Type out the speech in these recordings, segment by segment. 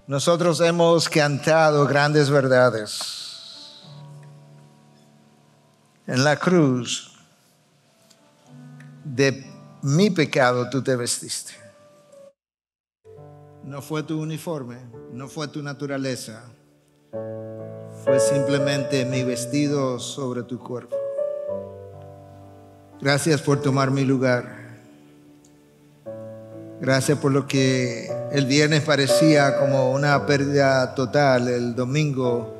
Nosotros hemos cantado grandes verdades. En la cruz, de mi pecado tú te vestiste. No fue tu uniforme, no fue tu naturaleza. Fue simplemente mi vestido sobre tu cuerpo. Gracias por tomar mi lugar. Gracias por lo que el viernes parecía como una pérdida total. El domingo,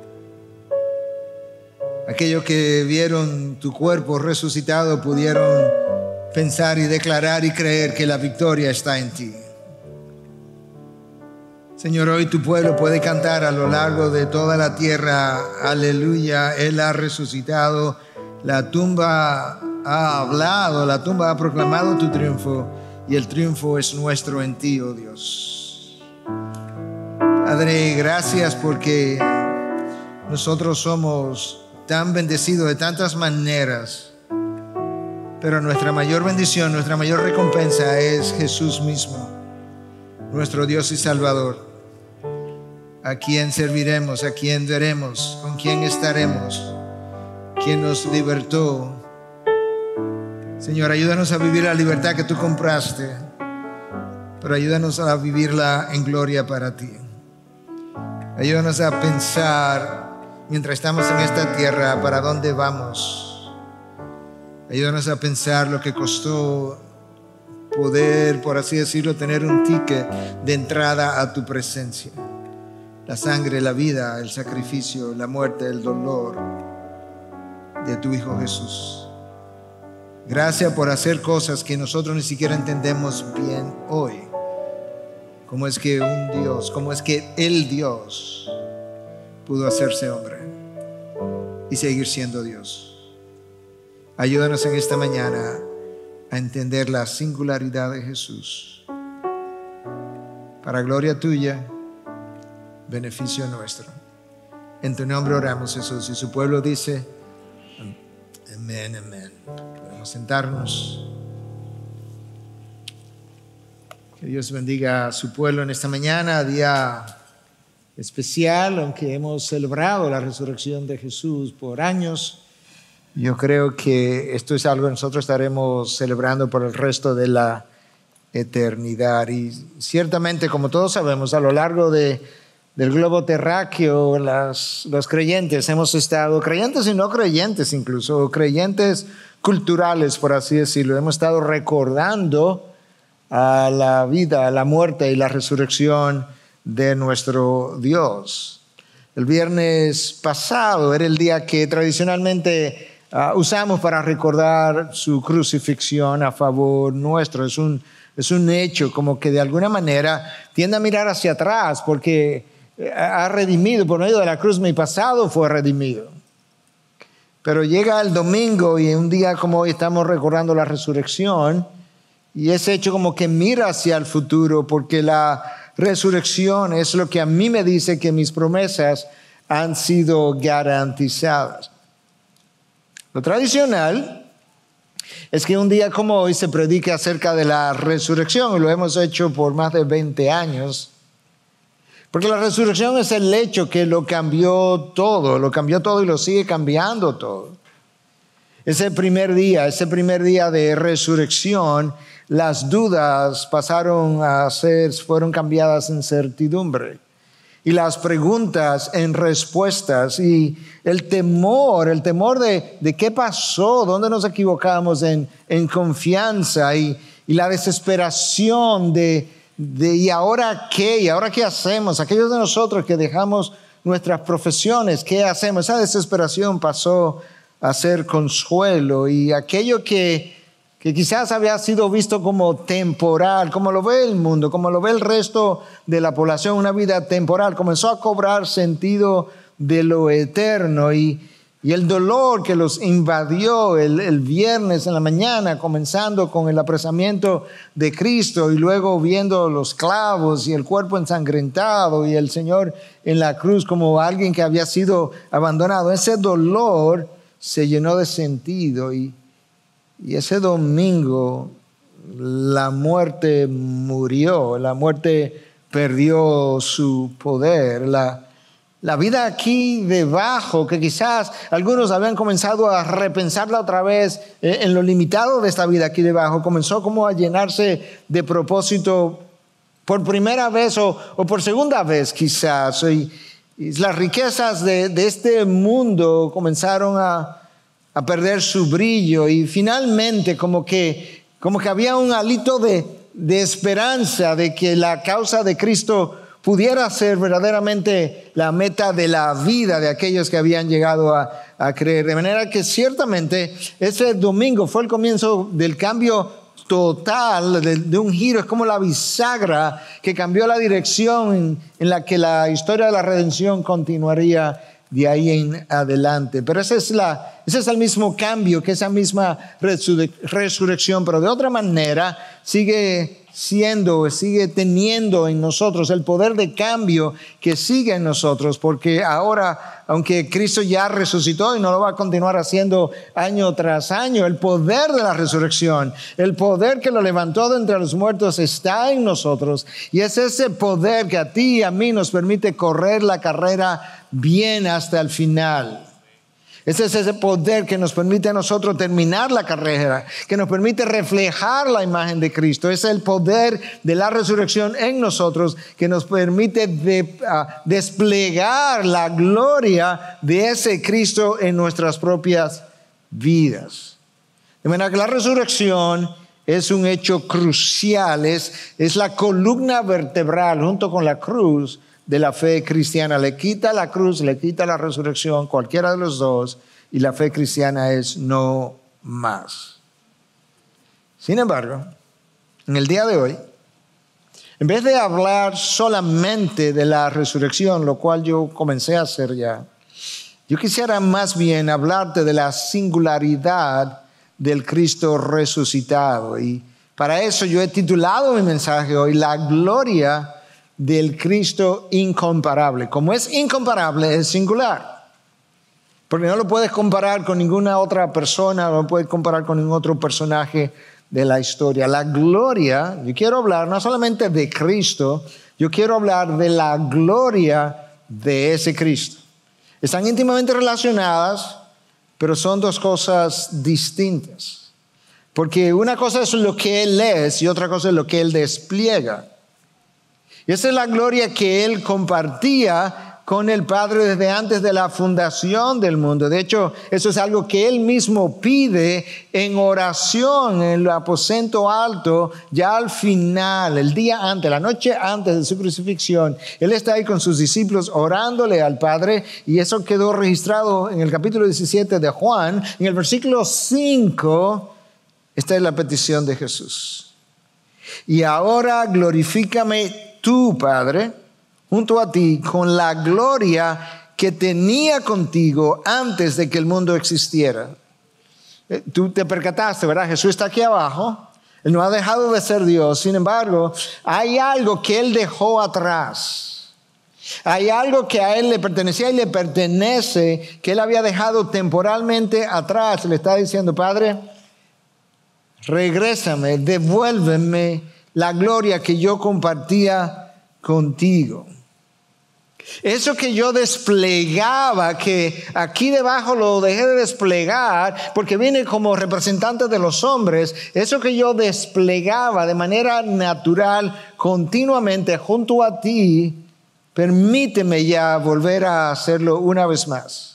aquellos que vieron tu cuerpo resucitado pudieron pensar y declarar y creer que la victoria está en ti. Señor, hoy tu pueblo puede cantar a lo largo de toda la tierra: aleluya, Él ha resucitado. La tumba ha hablado, la tumba ha proclamado tu triunfo. Y el triunfo es nuestro en ti, oh Dios. Padre, gracias porque nosotros somos tan bendecidos de tantas maneras. Pero nuestra mayor bendición, nuestra mayor recompensa es Jesús mismo, nuestro Dios y Salvador. A quien serviremos, a quien veremos, con quien estaremos, quien nos libertó. Señor, ayúdanos a vivir la libertad que tú compraste, pero ayúdanos a vivirla en gloria para ti. Ayúdanos a pensar, mientras estamos en esta tierra, para dónde vamos. Ayúdanos a pensar lo que costó poder, por así decirlo, tener un ticket de entrada a tu presencia. La sangre, la vida, el sacrificio, la muerte, el dolor de tu Hijo Jesús. Gracias por hacer cosas que nosotros ni siquiera entendemos bien hoy. ¿Cómo es que un Dios, cómo es que el Dios pudo hacerse hombre y seguir siendo Dios? Ayúdanos en esta mañana a entender la singularidad de Jesús. Para gloria tuya, beneficio nuestro. En tu nombre oramos, Jesús. Y su pueblo dice: amén, amén. Podemos sentarnos. Que Dios bendiga a su pueblo en esta mañana, día especial, aunque hemos celebrado la resurrección de Jesús por años. Yo creo que esto es algo que nosotros estaremos celebrando por el resto de la eternidad. Y ciertamente, como todos sabemos, a lo largo del globo terráqueo, los creyentes hemos estado, creyentes y no creyentes incluso, creyentes culturales, por así decirlo, hemos estado recordando a la vida, a la muerte y la resurrección de nuestro Dios. El viernes pasado era el día que tradicionalmente usamos para recordar su crucifixión a favor nuestro. Es un hecho como que de alguna manera tiende a mirar hacia atrás porque ha redimido, por medio de la cruz mi pasado fue redimido. Pero llega el domingo y un día como hoy estamos recordando la resurrección y ese hecho como que mira hacia el futuro porque la resurrección es lo que a mí me dice que mis promesas han sido garantizadas. Lo tradicional es que un día como hoy se predique acerca de la resurrección y lo hemos hecho por más de 20 años. Porque la resurrección es el hecho que lo cambió todo y lo sigue cambiando todo. Ese primer día de resurrección, las dudas fueron cambiadas en certidumbre. Y las preguntas en respuestas y el temor de qué pasó, dónde nos equivocamos en confianza y la desesperación de ¿y ahora qué? ¿Y ahora qué hacemos? Aquellos de nosotros que dejamos nuestras profesiones, ¿qué hacemos? Esa desesperación pasó a ser consuelo y aquello que quizás había sido visto como temporal, como lo ve el mundo, como lo ve el resto de la población, una vida temporal, comenzó a cobrar sentido de lo eterno y Y el dolor que los invadió el viernes en la mañana, comenzando con el apresamiento de Cristo y luego viendo los clavos y el cuerpo ensangrentado y el Señor en la cruz como alguien que había sido abandonado. Ese dolor se llenó de sentido y ese domingo la muerte murió, la muerte perdió su poder. La vida aquí debajo, que quizás algunos habían comenzado a repensarla otra vez en lo limitado de esta vida aquí debajo, comenzó como a llenarse de propósito por primera vez o por segunda vez quizás. Y las riquezas de este mundo comenzaron a perder su brillo y finalmente como que había un hálito de esperanza de que la causa de Cristo pudiera ser verdaderamente la meta de la vida de aquellos que habían llegado a creer. De manera que ciertamente ese domingo fue el comienzo del cambio total, de un giro. Es como la bisagra que cambió la dirección en la que la historia de la redención continuaría de ahí en adelante. Pero ese es el mismo cambio, que esa misma resurrección, pero de otra manera sigue teniendo en nosotros el poder de cambio que sigue en nosotros, porque ahora, aunque Cristo ya resucitó y no lo va a continuar haciendo año tras año, el poder de la resurrección, el poder que lo levantó de entre los muertos está en nosotros, y es ese poder que a ti y a mí nos permite correr la carrera bien hasta el final. Ese es ese poder que nos permite a nosotros terminar la carrera, que nos permite reflejar la imagen de Cristo. Es el poder de la resurrección en nosotros que nos permite desplegar la gloria de ese Cristo en nuestras propias vidas. De manera que la resurrección es un hecho crucial, es la columna vertebral junto con la cruz de la fe cristiana. Le quita la cruz, le quita la resurrección, cualquiera de los dos, y la fe cristiana es no más. Sin embargo, en el día de hoy, en vez de hablar solamente de la resurrección, lo cual yo comencé a hacer ya, yo quisiera más bien hablarte de la singularidad del Cristo resucitado. Y para eso yo he titulado mi mensaje hoy, La gloria del Cristo incomparable. Como es incomparable, es singular. Porque no lo puedes comparar con ninguna otra persona, no lo puedes comparar con ningún otro personaje de la historia. La gloria, yo quiero hablar no solamente de Cristo, yo quiero hablar de la gloria de ese Cristo. Están íntimamente relacionadas, pero son dos cosas distintas. Porque una cosa es lo que Él es y otra cosa es lo que Él despliega. Y esa es la gloria que Él compartía con el Padre desde antes de la fundación del mundo. De hecho, eso es algo que Él mismo pide en oración en el aposento alto, ya al final, el día antes, la noche antes de su crucifixión. Él está ahí con sus discípulos orándole al Padre, y eso quedó registrado en el capítulo 17 de Juan. En el versículo 5, esta es la petición de Jesús. Y ahora glorifícame tú, Padre, junto a ti, con la gloria que tenía contigo antes de que el mundo existiera. Tú te percataste, ¿verdad? Jesús está aquí abajo. Él no ha dejado de ser Dios. Sin embargo, hay algo que Él dejó atrás. Hay algo que a Él le pertenecía y le pertenece, que Él había dejado temporalmente atrás. Le está diciendo, Padre, regrésame, devuélveme la gloria que yo compartía contigo. Eso que yo desplegaba, que aquí debajo lo dejé de desplegar porque vine como representante de los hombres, eso que yo desplegaba de manera natural continuamente junto a ti, permíteme ya volver a hacerlo una vez más.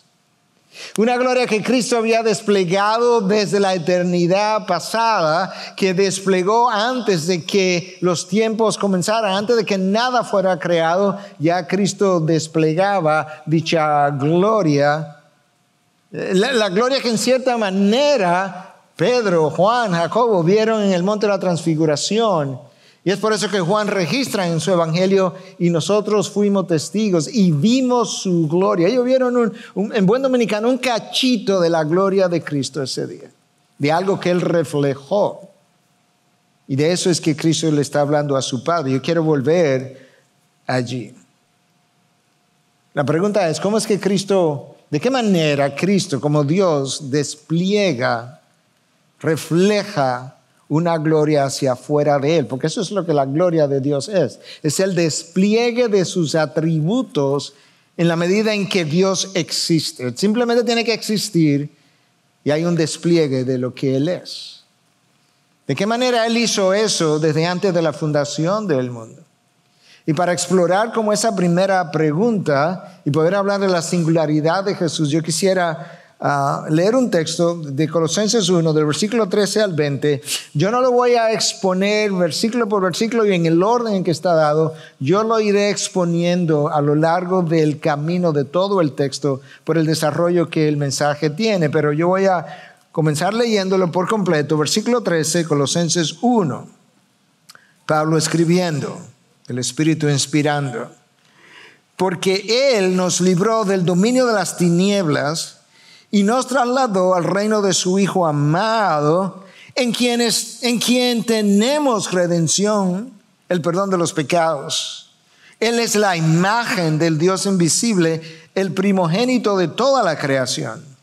Una gloria que Cristo había desplegado desde la eternidad pasada, que desplegó antes de que los tiempos comenzaran, antes de que nada fuera creado, ya Cristo desplegaba dicha gloria. La gloria que en cierta manera Pedro, Juan, Jacobo vieron en el monte de la transfiguración, Y es por eso que Juan registra en su evangelio: y nosotros fuimos testigos y vimos su gloria. Ellos vieron en buen dominicano un cachito de la gloria de Cristo ese día, de algo que Él reflejó. Y de eso es que Cristo le está hablando a su Padre. Yo quiero volver allí. La pregunta es: ¿cómo es que Cristo, de qué manera Cristo como Dios despliega, refleja una gloria hacia afuera de Él? Porque eso es lo que la gloria de Dios es el despliegue de sus atributos en la medida en que Dios existe. Simplemente tiene que existir y hay un despliegue de lo que Él es. ¿De qué manera Él hizo eso desde antes de la fundación del mundo? Y para explorar como esa primera pregunta y poder hablar de la singularidad de Jesús, yo quisiera leer un texto de Colosenses 1, del versículo 13 al 20. Yo no lo voy a exponer versículo por versículo y en el orden en que está dado. Yo lo iré exponiendo a lo largo del camino de todo el texto por el desarrollo que el mensaje tiene. Pero yo voy a comenzar leyéndolo por completo. Versículo 13, Colosenses 1. Pablo escribiendo, el Espíritu inspirando. Porque Él nos libró del dominio de las tinieblas y nos trasladó al reino de su Hijo amado, en quien tenemos redención, el perdón de los pecados. Él es la imagen del Dios invisible, el primogénito de toda la creación.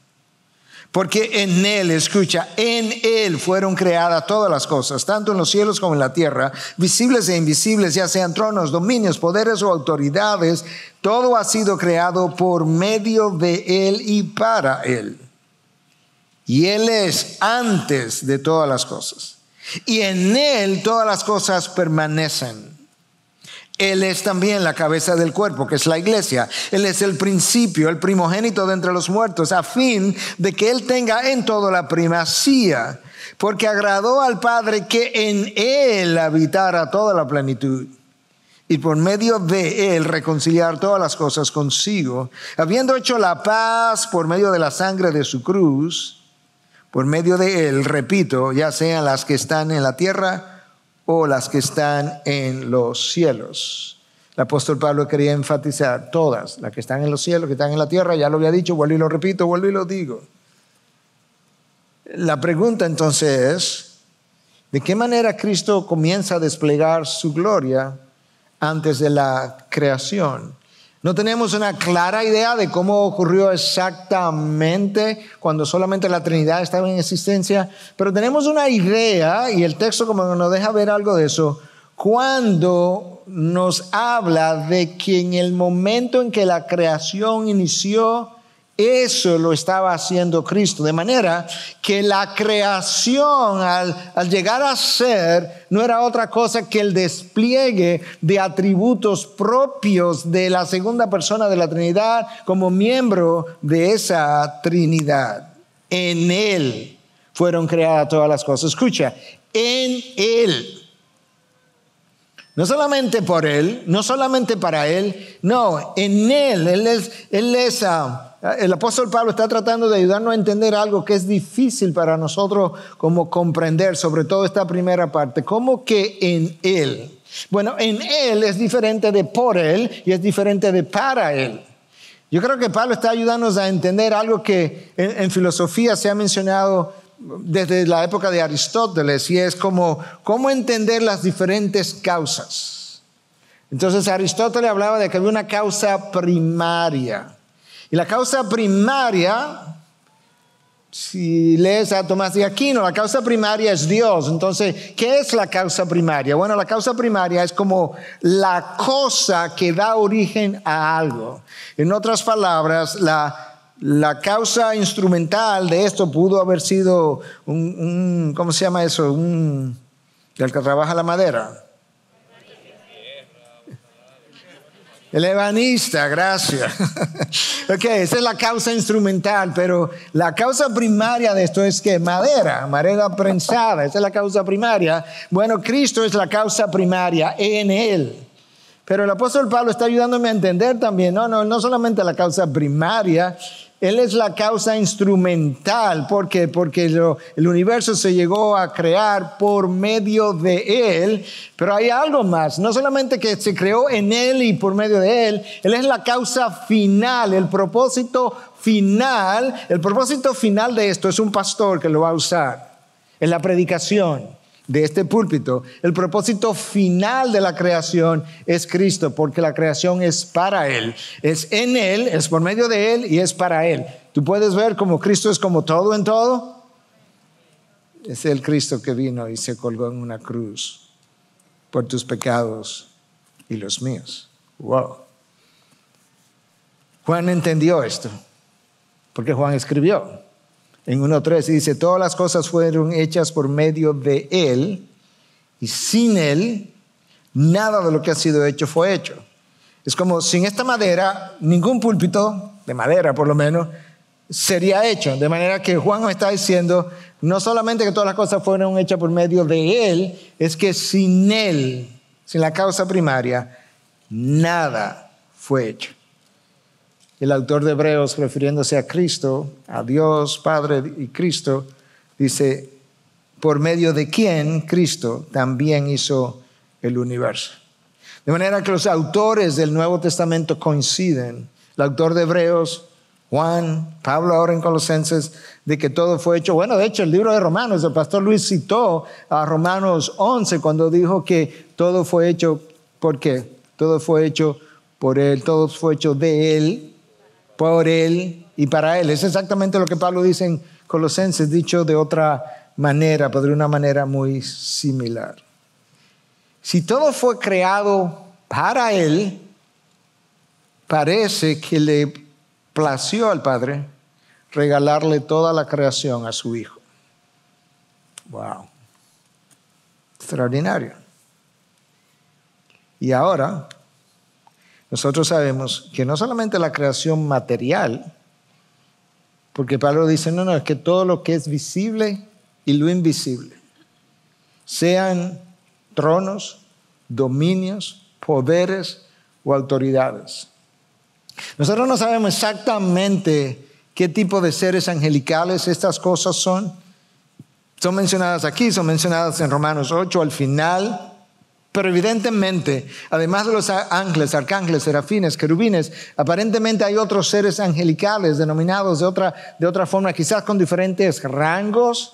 Porque en Él, escucha, en Él fueron creadas todas las cosas, tanto en los cielos como en la tierra, visibles e invisibles, ya sean tronos, dominios, poderes o autoridades. Todo ha sido creado por medio de Él y para Él. Y Él es antes de todas las cosas. Y en Él todas las cosas permanecen. Él es también la cabeza del cuerpo, que es la iglesia. Él es el principio, el primogénito de entre los muertos, a fin de que Él tenga en todo la primacía. Porque agradó al Padre que en Él habitara toda la plenitud. Y por medio de Él reconciliar todas las cosas consigo, habiendo hecho la paz por medio de la sangre de su cruz. Por medio de Él, repito, ya sean las que están en la tierra o las que están en los cielos. El apóstol Pablo quería enfatizar todas, las que están en los cielos, que están en la tierra. Ya lo había dicho, vuelvo y lo repito, vuelvo y lo digo. La pregunta entonces es: ¿de qué manera Cristo comienza a desplegar su gloria antes de la creación? No tenemos una clara idea de cómo ocurrió exactamente cuando solamente la Trinidad estaba en existencia, pero tenemos una idea, y el texto como nos deja ver algo de eso, cuando nos habla de que en el momento en que la creación inició, eso lo estaba haciendo Cristo. De manera que la creación al llegar a ser no era otra cosa que el despliegue de atributos propios de la segunda persona de la Trinidad como miembro de esa Trinidad. En Él fueron creadas todas las cosas. Escucha, en Él. No solamente por Él, no solamente para Él, no, en Él. El apóstol Pablo está tratando de ayudarnos a entender algo que es difícil para nosotros como comprender, sobre todo esta primera parte. ¿Cómo que en Él? Bueno, en Él es diferente de por Él y es diferente de para Él. Yo creo que Pablo está ayudándonos a entender algo que en filosofía se ha mencionado desde la época de Aristóteles, y es cómo entender las diferentes causas. Entonces Aristóteles hablaba de que había una causa primaria. Y la causa primaria, si lees a Tomás de Aquino, la causa primaria es Dios. Entonces, ¿qué es la causa primaria? Bueno, la causa primaria es como la cosa que da origen a algo. En otras palabras, la causa instrumental de esto pudo haber sido ¿cómo se llama eso? El que trabaja la madera. El ebanista, gracias. Ok, esa es la causa instrumental, pero la causa primaria de esto es que madera prensada, esa es la causa primaria. Bueno, Cristo es la causa primaria en Él. Pero el apóstol Pablo está ayudándome a entender también, no solamente la causa primaria, Él es la causa instrumental. ¿Por qué? Porque el universo se llegó a crear por medio de Él. Pero hay algo más. No solamente que se creó en Él y por medio de Él. Él es la causa final, el propósito final. El propósito final de esto es un pastor que lo va a usar en la predicación de este púlpito. El propósito final de la creación es Cristo, porque la creación es para Él, es en Él, es por medio de Él y es para Él. Tú puedes ver como Cristo es como todo en todo. Es el Cristo que vino y se colgó en una cruz por tus pecados y los míos. Wow. Juan entendió esto, porque Juan escribió en 1:3 y dice: todas las cosas fueron hechas por medio de Él, y sin Él nada de lo que ha sido hecho fue hecho. Es como sin esta madera, ningún púlpito, de madera por lo menos, sería hecho. De manera que Juan nos está diciendo, no solamente que todas las cosas fueron hechas por medio de Él, es que sin Él, sin la causa primaria, nada fue hecho. El autor de Hebreos, refiriéndose a Cristo, a Dios, Padre y Cristo, dice: por medio de quien Cristo también hizo el universo. De manera que los autores del Nuevo Testamento coinciden. El autor de Hebreos, Juan, Pablo ahora en Colosenses, de que todo fue hecho. Bueno, de hecho, el libro de Romanos, el pastor Luis citó a Romanos 11 cuando dijo que todo fue hecho, ¿por qué? Todo fue hecho por Él, todo fue hecho de Él, por Él y para Él. Es exactamente lo que Pablo dice en Colosenses, dicho de otra manera, pero de una manera muy similar. Si todo fue creado para Él, parece que le plació al Padre regalarle toda la creación a su Hijo. Wow. Extraordinario. Y ahora nosotros sabemos que no solamente la creación material, porque Pablo dice, no, es que todo lo que es visible y lo invisible, sean tronos, dominios, poderes o autoridades. Nosotros no sabemos exactamente qué tipo de seres angelicales estas cosas son. Son mencionadas aquí, son mencionadas en Romanos 8 al final. Pero evidentemente, además de los ángeles, arcángeles, serafines, querubines, aparentemente hay otros seres angelicales denominados de otra forma, quizás con diferentes rangos.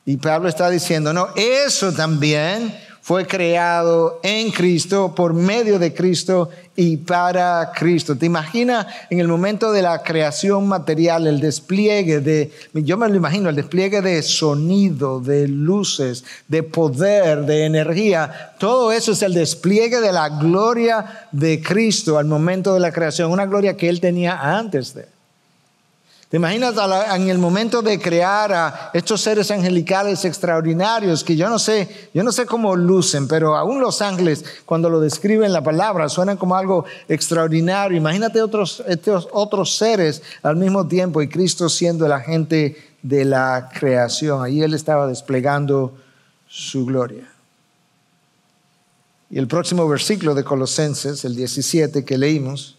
Y Pablo está diciendo, no, eso también fue creado en Cristo, por medio de Cristo y para Cristo. ¿Te imaginas en el momento de la creación material el despliegue yo me lo imagino, el despliegue de sonido, de luces, de poder, de energía? Todo eso es el despliegue de la gloria de Cristo al momento de la creación, una gloria que Él tenía antes de. ¿Te imaginas en el momento de crear a estos seres angelicales extraordinarios que yo no sé cómo lucen, pero aún los ángeles cuando lo describen la palabra suenan como algo extraordinario? Imagínate estos otros seres al mismo tiempo y Cristo siendo el agente de la creación. Allí Él estaba desplegando su gloria. Y el próximo versículo de Colosenses, el 17 que leímos,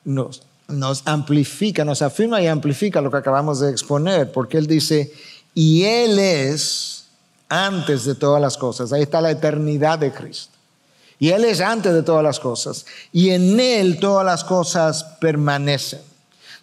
nos amplifica, nos afirma y amplifica lo que acabamos de exponer, porque Él dice, y Él es antes de todas las cosas. Ahí está la eternidad de Cristo. Y Él es antes de todas las cosas. Y en Él todas las cosas permanecen.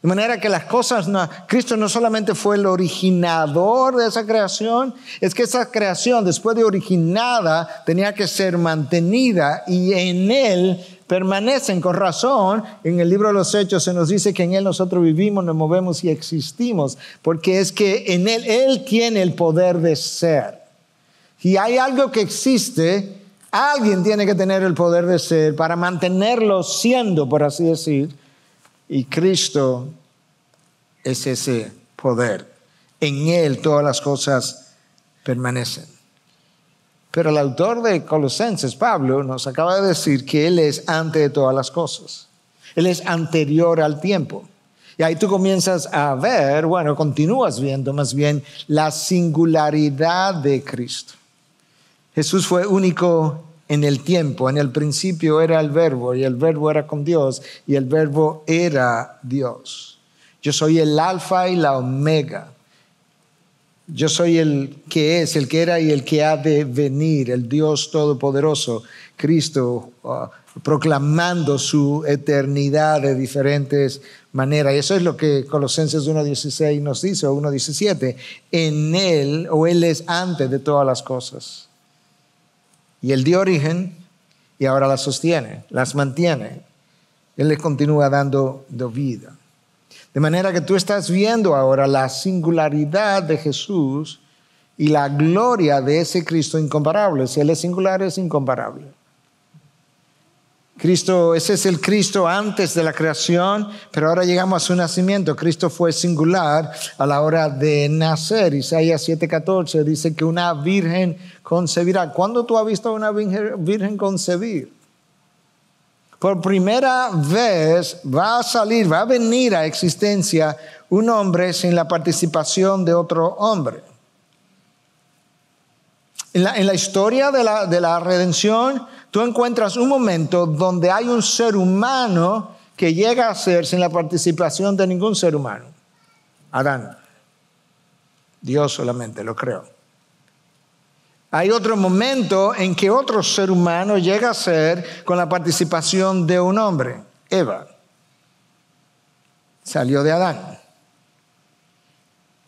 De manera que las cosas, Cristo no solamente fue el originador de esa creación, es que esa creación después de originada tenía que ser mantenida y en Él permanecen. Con razón, en el libro de los Hechos se nos dice que en Él nosotros vivimos, nos movemos y existimos, porque es que en Él tiene el poder de ser. Si hay algo que existe, alguien tiene que tener el poder de ser para mantenerlo siendo, por así decir, y Cristo es ese poder. En Él todas las cosas permanecen. Pero el autor de Colosenses, Pablo, nos acaba de decir que Él es antes de todas las cosas. Él es anterior al tiempo. Y ahí tú comienzas a ver, continúas viendo más bien la singularidad de Cristo. Jesús fue único en el tiempo. En el principio era el Verbo y el Verbo era con Dios y el Verbo era Dios. Yo soy el alfa y la omega. Yo soy el que es, el que era y el que ha de venir, el Dios Todopoderoso, Cristo, proclamando su eternidad de diferentes maneras. Y eso es lo que Colosenses 1:16 nos dice, o 1:17. En Él, o Él es antes de todas las cosas. Y Él dio origen y ahora las sostiene, las mantiene. Él les continúa dando vida. De manera que tú estás viendo ahora la singularidad de Jesús y la gloria de ese Cristo incomparable. Si Él es singular, es incomparable. Cristo, ese es el Cristo antes de la creación, pero ahora llegamos a su nacimiento. Cristo fue singular a la hora de nacer. Isaías 7:14 dice que una virgen concebirá. ¿Cuándo tú has visto a una virgen concebir? Por primera vez va a venir a existencia un hombre sin la participación de otro hombre. En la historia de la redención, tú encuentras un momento donde hay un ser humano que llega a ser sin la participación de ningún ser humano. Adán. Dios solamente lo creó. Hay otro momento en que otro ser humano llega a ser con la participación de un hombre. Eva. Salió de Adán.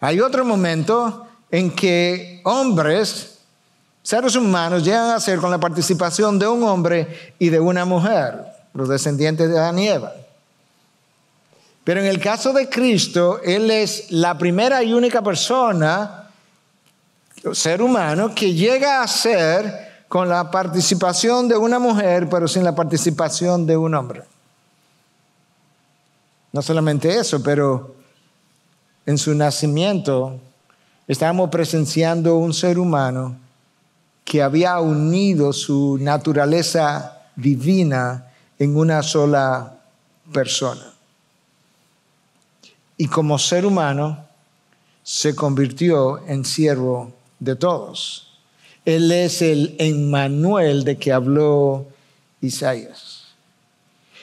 Hay otro momento en que hombres, seres humanos, llegan a ser con la participación de un hombre y de una mujer, los descendientes de Adán y Eva. Pero en el caso de Cristo, Él es la primera y única persona, ser humano, que llega a ser con la participación de una mujer, pero sin la participación de un hombre. No solamente eso, pero en su nacimiento estamos presenciando un ser humano que había unido su naturaleza divina en una sola persona. Y como ser humano se convirtió en siervo de todos. Él es el Emmanuel de que habló Isaías.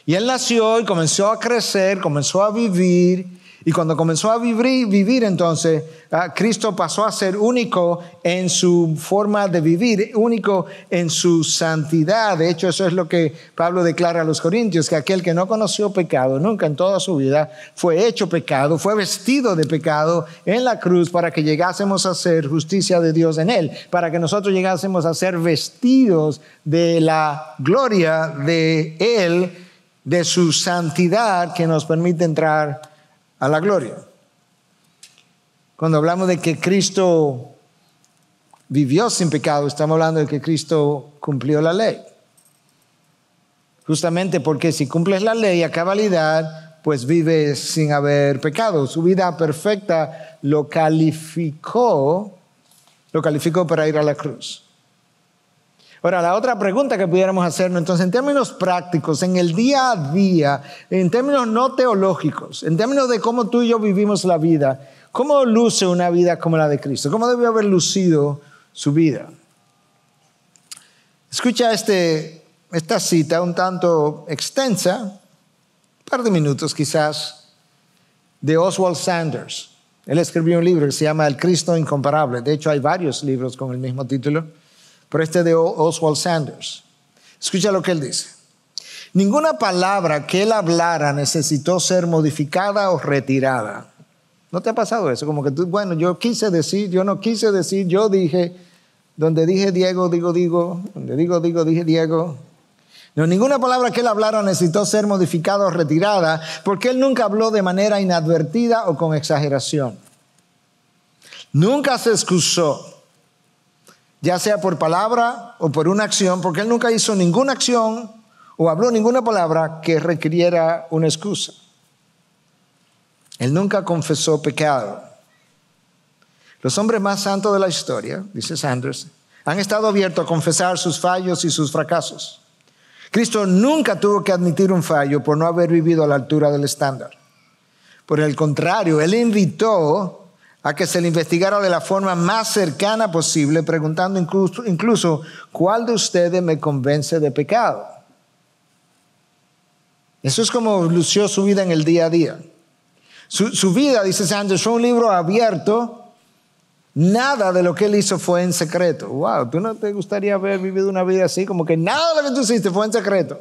Y Él nació y comenzó a crecer, comenzó a vivir. Y cuando comenzó a vivir entonces, Cristo pasó a ser único en su forma de vivir, único en su santidad. De hecho, eso es lo que Pablo declara a los Corintios, que aquel que no conoció pecado nunca en toda su vida fue hecho pecado, fue vestido de pecado en la cruz para que llegásemos a ser justicia de Dios en Él, para que nosotros llegásemos a ser vestidos de la gloria de Él, de su santidad que nos permite entrar a la gloria. Cuando hablamos de que Cristo vivió sin pecado, estamos hablando de que Cristo cumplió la ley. Justamente porque si cumples la ley a cabalidad, pues vives sin haber pecado. Su vida perfecta lo calificó para ir a la cruz. Ahora, la otra pregunta que pudiéramos hacernos, entonces, en términos prácticos, en el día a día, en términos no teológicos, en términos de cómo tú y yo vivimos la vida, ¿cómo luce una vida como la de Cristo? ¿Cómo debió haber lucido su vida? Escucha esta cita un tanto extensa, un par de minutos quizás, de Oswald Sanders. Él escribió un libro que se llama El Cristo Incomparable. De hecho, hay varios libros con el mismo título. Pero este de Oswald Sanders. Escucha lo que él dice. Ninguna palabra que él hablara necesitó ser modificada o retirada. ¿No te ha pasado eso? Como que tú, bueno, yo quise decir, yo no quise decir, yo dije, donde dije Diego, digo, donde digo, dije Diego. No, ninguna palabra que él hablara necesitó ser modificada o retirada, porque él nunca habló de manera inadvertida o con exageración. Nunca se excusó, ya sea por palabra o por una acción, porque él nunca hizo ninguna acción o habló ninguna palabra que requiriera una excusa. Él nunca confesó pecado. Los hombres más santos de la historia, dice Sanders, han estado abiertos a confesar sus fallos y sus fracasos. Cristo nunca tuvo que admitir un fallo por no haber vivido a la altura del estándar. Por el contrario, Él invitó a que se le investigara de la forma más cercana posible, preguntando incluso ¿cuál de ustedes me convence de pecado? Eso es como lució su vida en el día a día. Su vida, dice Sanders, fue un libro abierto. Nada de lo que él hizo fue en secreto. Wow, ¿tú no te gustaría haber vivido una vida así? Como que nada de lo que tú hiciste fue en secreto.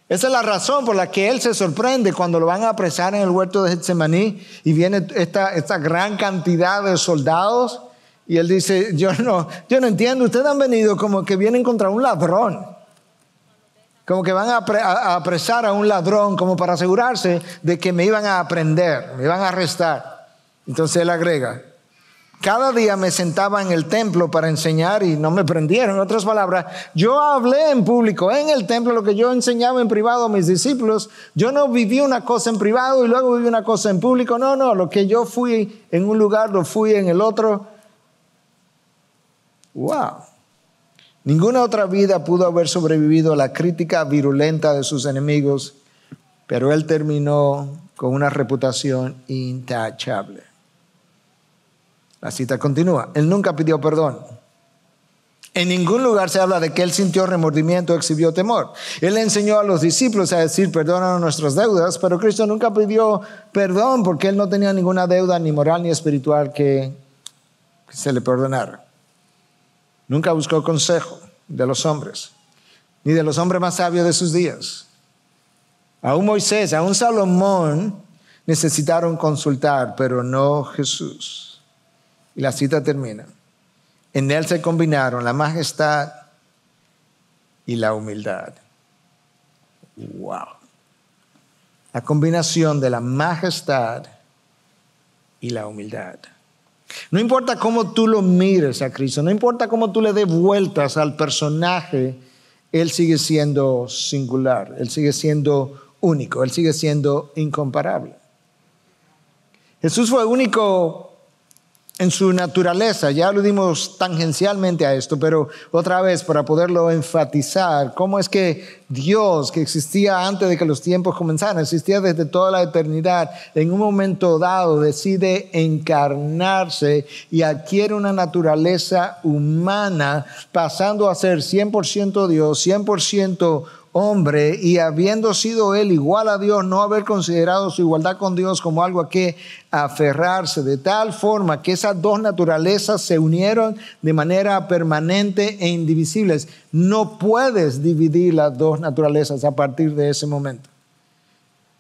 Esa es la razón por la que él se sorprende cuando lo van a apresar en el huerto de Getsemaní y viene esta gran cantidad de soldados y él dice, yo no entiendo, ustedes han venido como que vienen contra un ladrón, como que van a apresar a un ladrón como para asegurarse de que me iban a aprender, me iban a arrestar. Entonces él agrega, cada día me sentaba en el templo para enseñar y no me prendieron. En otras palabras, yo hablé en público, en el templo, lo que yo enseñaba en privado a mis discípulos. Yo no viví una cosa en privado y luego viví una cosa en público. No, lo que yo fui en un lugar, lo fui en el otro. Wow. Ninguna otra vida pudo haber sobrevivido a la crítica virulenta de sus enemigos, pero él terminó con una reputación intachable. La cita continúa. Él nunca pidió perdón. En ningún lugar se habla de que él sintió remordimiento o exhibió temor. Él enseñó a los discípulos a decir, perdónanos nuestras deudas, pero Cristo nunca pidió perdón porque él no tenía ninguna deuda ni moral ni espiritual que se le perdonara. Nunca buscó consejo de los hombres, ni de los hombres más sabios de sus días. Aún Moisés, aún Salomón necesitaron consultar, pero no Jesús. Y la cita termina. En él se combinaron la majestad y la humildad. Wow. La combinación de la majestad y la humildad. No importa cómo tú lo mires a Cristo, no importa cómo tú le des vueltas al personaje, él sigue siendo singular, él sigue siendo único, él sigue siendo incomparable. Jesús fue único en su naturaleza, ya aludimos tangencialmente a esto, pero otra vez para poderlo enfatizar, cómo es que Dios, que existía antes de que los tiempos comenzaran, existía desde toda la eternidad, en un momento dado decide encarnarse y adquiere una naturaleza humana, pasando a ser 100% Dios, 100% hombre, y habiendo sido él igual a Dios, no haber considerado su igualdad con Dios como algo a que aferrarse, de tal forma que esas dos naturalezas se unieron de manera permanente e indivisibles. No puedes dividir las dos naturalezas a partir de ese momento.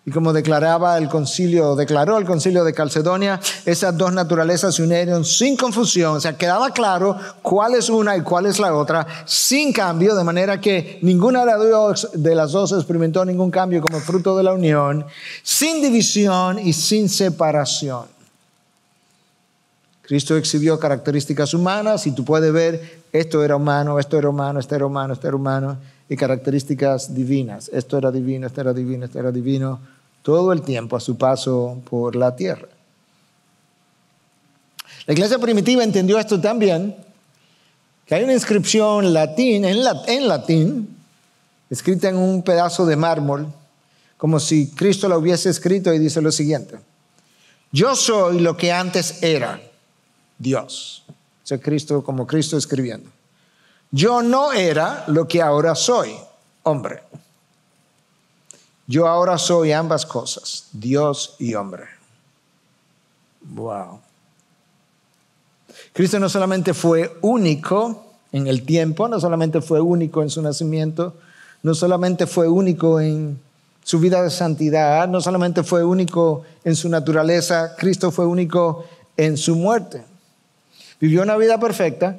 Y como declaró el concilio de Calcedonia, esas dos naturalezas se unieron sin confusión. O sea, quedaba claro cuál es una y cuál es la otra, sin cambio, de manera que ninguna de las dos experimentó ningún cambio como fruto de la unión, sin división y sin separación. Cristo exhibió características humanas y tú puedes ver, esto era humano, esto era humano, esto era humano, esto era humano, y características divinas. Esto era divino, esto era divino, esto era divino, todo el tiempo a su paso por la tierra. La iglesia primitiva entendió esto también, que hay una inscripción en latín, escrita en un pedazo de mármol, como si Cristo la hubiese escrito, y dice lo siguiente: yo soy lo que antes era, Dios. O sea, Cristo, como Cristo escribiendo. Yo no era lo que ahora soy, hombre. Yo ahora soy ambas cosas, Dios y hombre. Wow. Cristo no solamente fue único en el tiempo, no solamente fue único en su nacimiento, no solamente fue único en su vida de santidad, no solamente fue único en su naturaleza, Cristo fue único en su muerte. Vivió una vida perfecta,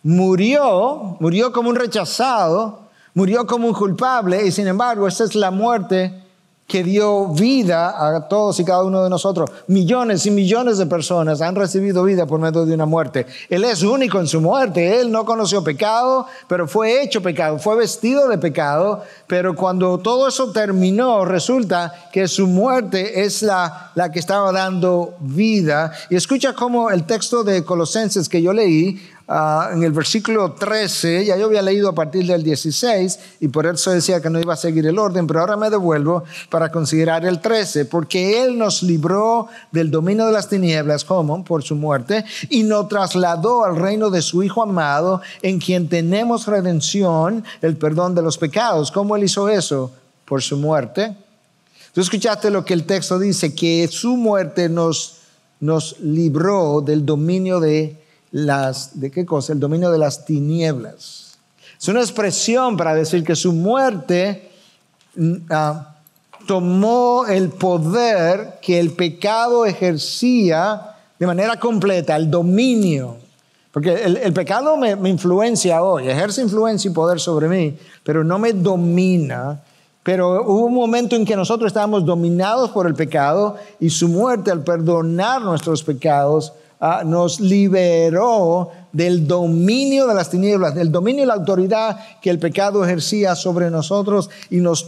murió como un rechazado, murió como un culpable, y sin embargo esa es la muerte que dio vida a todos y cada uno de nosotros. Millones y millones de personas han recibido vida por medio de una muerte. Él es único en su muerte. Él no conoció pecado, pero fue hecho pecado, fue vestido de pecado, pero cuando todo eso terminó, resulta que su muerte es la que estaba dando vida. Y escucha cómo el texto de Colosenses que yo leí, en el versículo 13, ya yo había leído a partir del 16 y por eso decía que no iba a seguir el orden, pero ahora me devuelvo para considerar el 13, porque Él nos libró del dominio de las tinieblas, como por su muerte, y nos trasladó al reino de su Hijo amado, en quien tenemos redención, el perdón de los pecados. ¿Cómo Él hizo eso? Por su muerte. Tú escuchaste lo que el texto dice, que su muerte nos libró del dominio ¿de qué cosa? El dominio de las tinieblas. Es una expresión para decir que su muerte tomó el poder que el pecado ejercía de manera completa, el dominio. Porque el pecado me influencia hoy, ejerce influencia y poder sobre mí, pero no me domina. Pero hubo un momento en que nosotros estábamos dominados por el pecado y su muerte, al perdonar nuestros pecados, nos liberó del dominio de las tinieblas, del dominio y la autoridad que el pecado ejercía sobre nosotros, y nos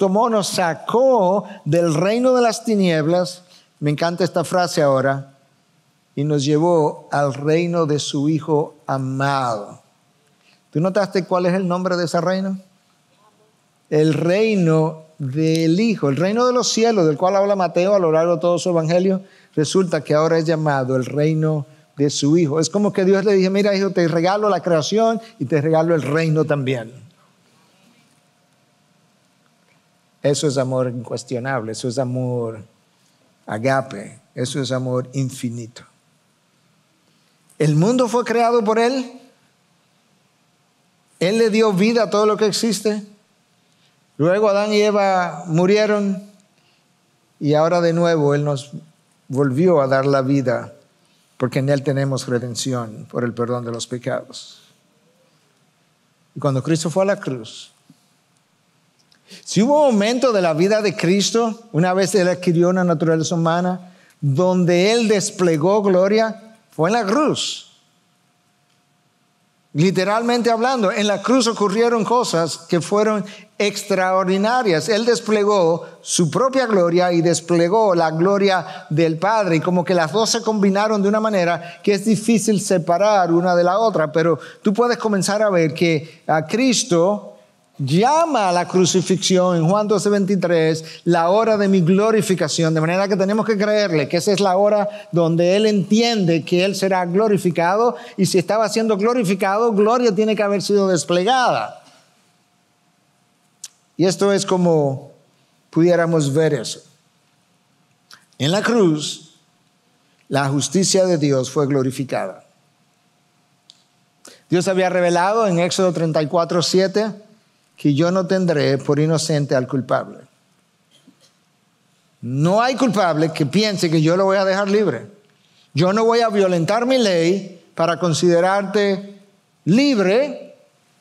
sacó del reino de las tinieblas. Me encanta esta frase ahora. Y nos llevó al reino de su Hijo amado. ¿Tú notaste cuál es el nombre de ese reino? El reino del Hijo, el reino de los cielos, del cual habla Mateo a lo largo de todo su evangelio. Resulta que ahora es llamado el reino de su Hijo. Es como que Dios le dije: mira, hijo, te regalo la creación y te regalo el reino también. Eso es amor incuestionable, eso es amor agape, eso es amor infinito. El mundo fue creado por Él. Él le dio vida a todo lo que existe. Luego Adán y Eva murieron y ahora de nuevo Él nos volvió a dar la vida, porque en Él tenemos redención por el perdón de los pecados. Y cuando Cristo fue a la cruz, si hubo un momento de la vida de Cristo, una vez Él adquirió una naturaleza humana, donde Él desplegó gloria, fue en la cruz. Literalmente hablando, en la cruz ocurrieron cosas que fueron extraordinarias. Él desplegó su propia gloria y desplegó la gloria del Padre, y como que las dos se combinaron de una manera que es difícil separar una de la otra. Pero tú puedes comenzar a ver que a Cristo llama a la crucifixión en Juan 12:23 la hora de mi glorificación, de manera que tenemos que creerle que esa es la hora donde Él entiende que Él será glorificado, y si estaba siendo glorificado, gloria tiene que haber sido desplegada. Y esto es como pudiéramos ver eso. En la cruz, la justicia de Dios fue glorificada. Dios había revelado en Éxodo 34:7 que yo no tendré por inocente al culpable. No hay culpable que piense que yo lo voy a dejar libre. Yo no voy a violentar mi ley para considerarte libre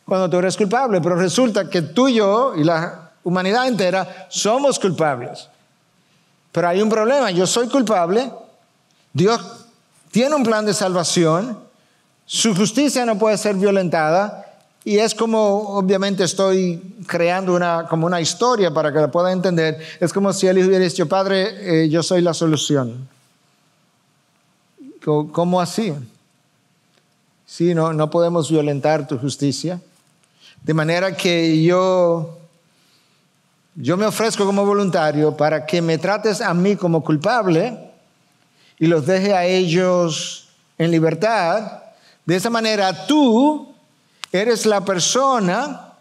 cuando tú eres culpable. Pero resulta que tú y yo y la humanidad entera somos culpables. Pero hay un problema. Yo soy culpable. Dios tiene un plan de salvación. Su justicia no puede ser violentada. Y es como, obviamente estoy creando como una historia para que la pueda entender. Es como si Él hubiera dicho: Padre, yo soy la solución. ¿Cómo así? Sí, no podemos violentar tu justicia. De manera que yo me ofrezco como voluntario para que me trates a mí como culpable y los deje a ellos en libertad. De esa manera tú eres la persona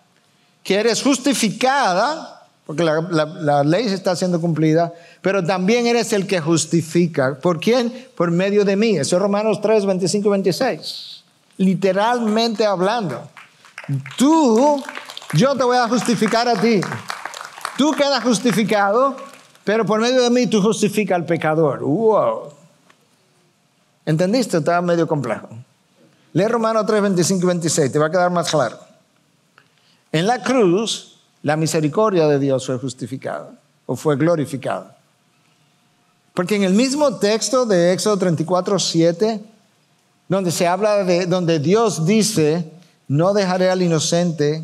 que eres justificada, porque la ley se está siendo cumplida, pero también eres el que justifica. ¿Por quién? Por medio de mí. Eso es Romanos 3, 25 y 26. Literalmente hablando. Yo te voy a justificar a ti. Tú quedas justificado, pero por medio de mí tú justificas al pecador. Wow. ¿Entendiste? Estaba medio complejo. Lee Romanos 3, 25 y 26, te va a quedar más claro. En la cruz, la misericordia de Dios fue justificada o fue glorificada. Porque en el mismo texto de Éxodo 34:7, donde se habla donde Dios dice: no dejaré al inocente,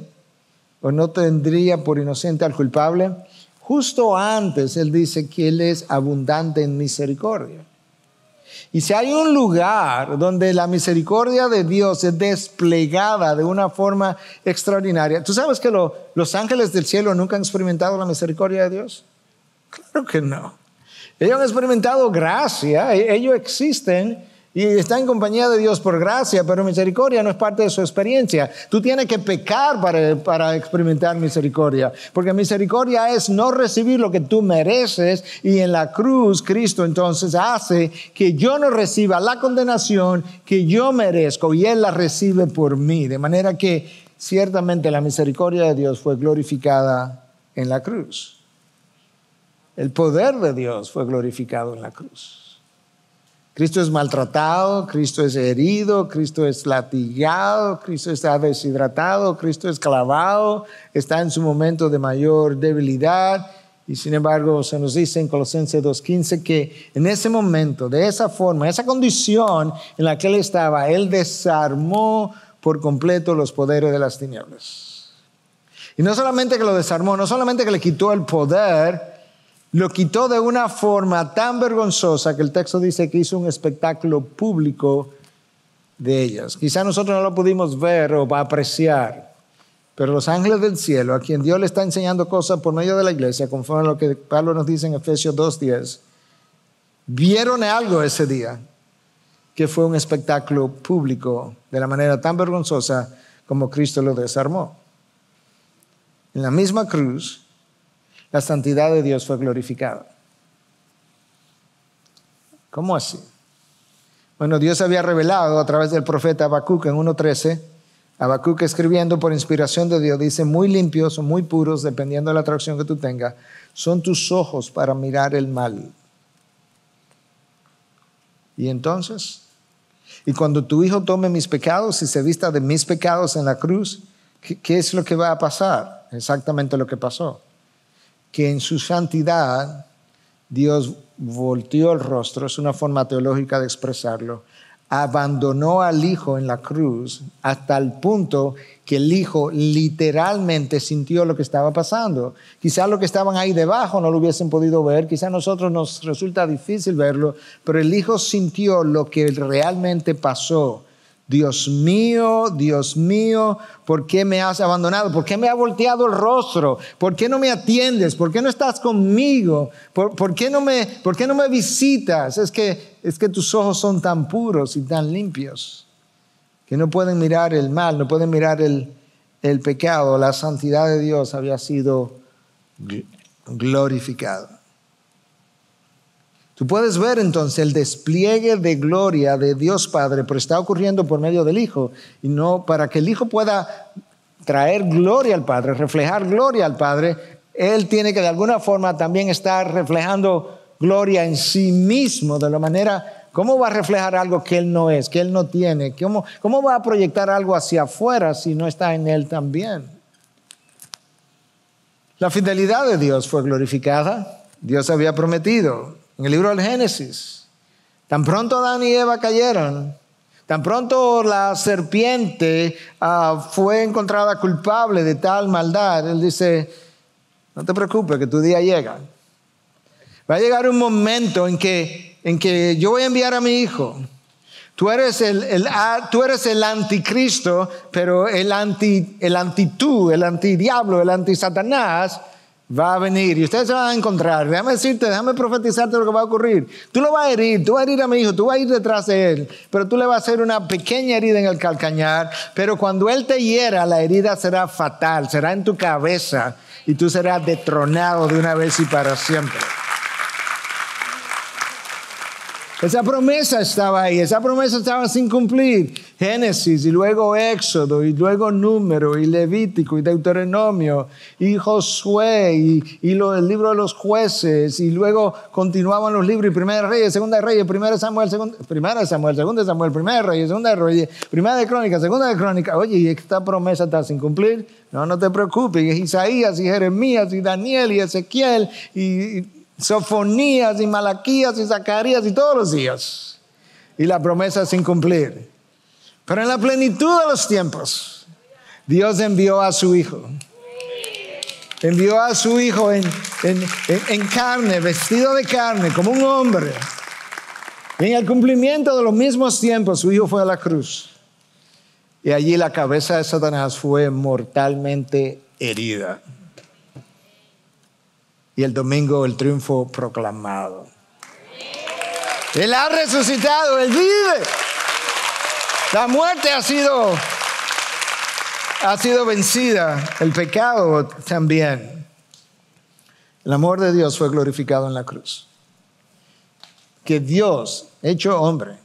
o no tendría por inocente al culpable, justo antes Él dice que Él es abundante en misericordia. Y si hay un lugar donde la misericordia de Dios es desplegada de una forma extraordinaria, ¿tú sabes que los ángeles del cielo nunca han experimentado la misericordia de Dios? Claro que no. Ellos han experimentado gracia, ellos existen Y está en compañía de Dios por gracia, pero misericordia no es parte de su experiencia. Tú tienes que pecar para experimentar misericordia, porque misericordia es no recibir lo que tú mereces, y en la cruz Cristo entonces hace que yo no reciba la condenación que yo merezco, y Él la recibe por mí, de manera que ciertamente la misericordia de Dios fue glorificada en la cruz. El poder de Dios fue glorificado en la cruz. Cristo es maltratado, Cristo es herido, Cristo es latigado, Cristo está deshidratado, Cristo es clavado, está en su momento de mayor debilidad. Y sin embargo se nos dice en Colosenses 2:15 que en ese momento, de esa forma, esa condición en la que Él estaba, Él desarmó por completo los poderes de las tinieblas. Y no solamente que lo desarmó, no solamente que le quitó el poder, lo quitó de una forma tan vergonzosa que el texto dice que hizo un espectáculo público de ellas. Quizá nosotros no lo pudimos ver o apreciar, pero los ángeles del cielo, a quien Dios le está enseñando cosas por medio de la iglesia, conforme a lo que Pablo nos dice en Efesios 2:10, vieron algo ese día que fue un espectáculo público de la manera tan vergonzosa como Cristo lo desarmó. En la misma cruz, la santidad de Dios fue glorificada. ¿Cómo así? Bueno, Dios había revelado a través del profeta Habacuc en 1:13. Habacuc, escribiendo por inspiración de Dios, dice: muy limpios o muy puros, dependiendo de la atracción que tú tengas, son tus ojos para mirar el mal. Y entonces, y cuando tu hijo tome mis pecados y se vista de mis pecados en la cruz, ¿qué es lo que va a pasar? Exactamente lo que pasó. Que en su santidad Dios volteó el rostro, es una forma teológica de expresarlo, abandonó al Hijo en la cruz hasta el punto que el Hijo literalmente sintió lo que estaba pasando. Quizás los que estaban ahí debajo no lo hubiesen podido ver, quizás a nosotros nos resulta difícil verlo, pero el Hijo sintió lo que realmente pasó. Dios mío, ¿por qué me has abandonado? ¿Por qué me has volteado el rostro? ¿Por qué no me atiendes? ¿Por qué no estás conmigo? ¿Por qué no me visitas? Es que tus ojos son tan puros y tan limpios que no pueden mirar el mal, no pueden mirar el pecado. La santidad de Dios había sido glorificada. Tú puedes ver entonces el despliegue de gloria de Dios Padre, pero está ocurriendo por medio del Hijo. Y no para que el Hijo pueda traer gloria al Padre, reflejar gloria al Padre, Él tiene que de alguna forma también estar reflejando gloria en sí mismo. De la manera, ¿cómo va a reflejar algo que Él no es, que Él no tiene? ¿Cómo va a proyectar algo hacia afuera si no está en Él también? La fidelidad de Dios fue glorificada. Dios había prometido en el libro del Génesis, tan pronto Adán y Eva cayeron, tan pronto la serpiente fue encontrada culpable de tal maldad, Él dice: no te preocupes, que tu día llega. Va a llegar un momento en que yo voy a enviar a mi hijo. Tú eres el anticristo, pero el antidiablo, el antisatanás va a venir y ustedes se van a encontrar. Déjame profetizarte lo que va a ocurrir. Tú lo vas a herir, tú vas a herir a mi hijo, tú vas a ir detrás de él, pero tú le vas a hacer una pequeña herida en el calcañar, pero cuando él te hiera, la herida será fatal, será en tu cabeza y tú serás destronado de una vez y para siempre. Esa promesa estaba ahí, esa promesa estaba sin cumplir. Génesis y luego Éxodo y luego Número y Levítico y Deuteronomio y Josué y el libro de los jueces, y luego continuaban los libros y Primera de Reyes, Segunda de Reyes, Primera de Samuel, Segunda de Samuel, Primera de Reyes, Segunda de Reyes, Primera de Crónicas, Segunda de Crónicas. Oye, ¿y esta promesa está sin cumplir? No te preocupes. Y Isaías y Jeremías y Daniel y Ezequiel y Sofonías y Malaquías y Zacarías y todos los días, y la promesa sin cumplir. Pero en la plenitud de los tiempos, Dios envió a su Hijo. Envió a su Hijo en carne, vestido de carne, como un hombre. Y en el cumplimiento de los mismos tiempos, su Hijo fue a la cruz. Y allí la cabeza de Satanás fue mortalmente herida. Y el domingo el triunfo proclamado. Él ha resucitado, Él vive. La muerte ha sido vencida, el pecado también. El amor de Dios fue glorificado en la cruz. Que Dios, hecho hombre,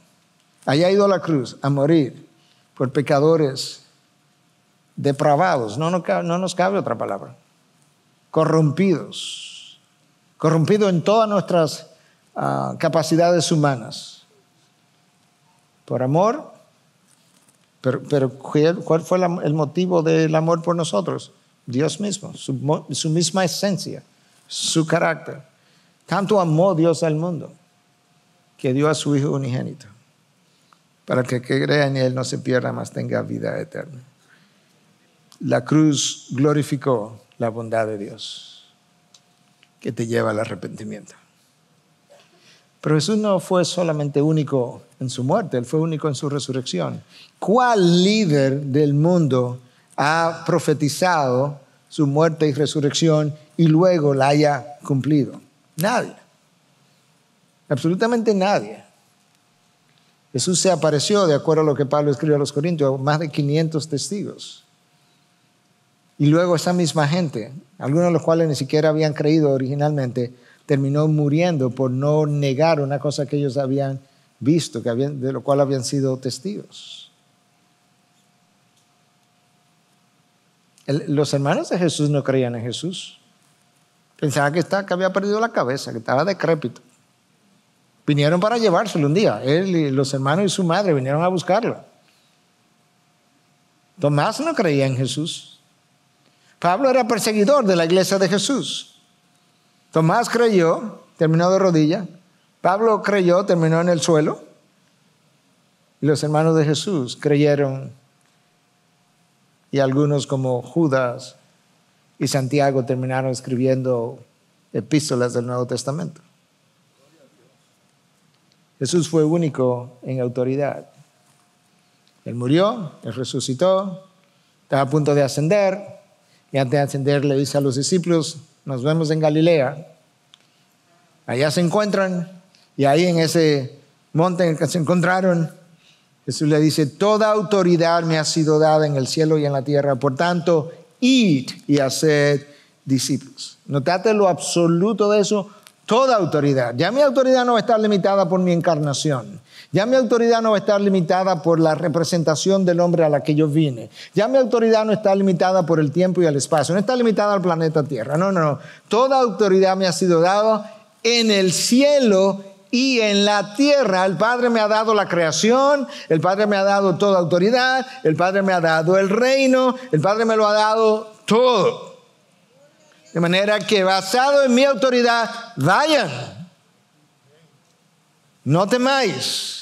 haya ido a la cruz a morir por pecadores depravados, no nos cabe otra palabra, corrompidos en todas nuestras capacidades humanas, por amor. Pero ¿cuál fue el motivo del amor por nosotros? Dios mismo, su misma esencia, su carácter. Tanto amó Dios al mundo que dio a su Hijo unigénito, para que crea en Él no se pierda, mas tenga vida eterna. La cruz glorificó la bondad de Dios que te lleva al arrepentimiento. Pero Jesús no fue solamente único en su muerte, Él fue único en su resurrección. ¿Cuál líder del mundo ha profetizado su muerte y resurrección y luego la haya cumplido? Nadie. Absolutamente nadie. Jesús se apareció, de acuerdo a lo que Pablo escribió a los Corintios, a más de 500 testigos. Y luego esa misma gente, algunos de los cuales ni siquiera habían creído originalmente, terminó muriendo por no negar una cosa que ellos habían visto, de lo cual habían sido testigos. Los hermanos de Jesús no creían en Jesús. Pensaban que había perdido la cabeza, que estaba decrépito. Vinieron para llevárselo un día. Él y los hermanos y su madre vinieron a buscarlo. Tomás no creía en Jesús. Pablo era perseguidor de la iglesia de Jesús. Tomás creyó, terminó de rodillas. Pablo creyó, terminó en el suelo. Y los hermanos de Jesús creyeron. Y algunos como Judas y Santiago terminaron escribiendo epístolas del Nuevo Testamento. Jesús fue único en autoridad. Él murió, Él resucitó, estaba a punto de ascender. Y antes de ascender le dice a los discípulos, nos vemos en Galilea. Allá se encuentran y ahí en ese monte en el que se encontraron, Jesús le dice, toda autoridad me ha sido dada en el cielo y en la tierra. Por tanto, id y haced discípulos. Notate lo absoluto de eso. Toda autoridad. Ya mi autoridad no va a estar limitada por mi encarnación. Ya mi autoridad no va a estar limitada por la representación del hombre a la que yo vine. Ya mi autoridad no está limitada por el tiempo y el espacio. No está limitada al planeta Tierra. No. Toda autoridad me ha sido dada en el cielo y en la tierra. El Padre me ha dado la creación. El Padre me ha dado toda autoridad. El Padre me ha dado el reino. El Padre me lo ha dado todo. De manera que basado en mi autoridad, vayan. No temáis.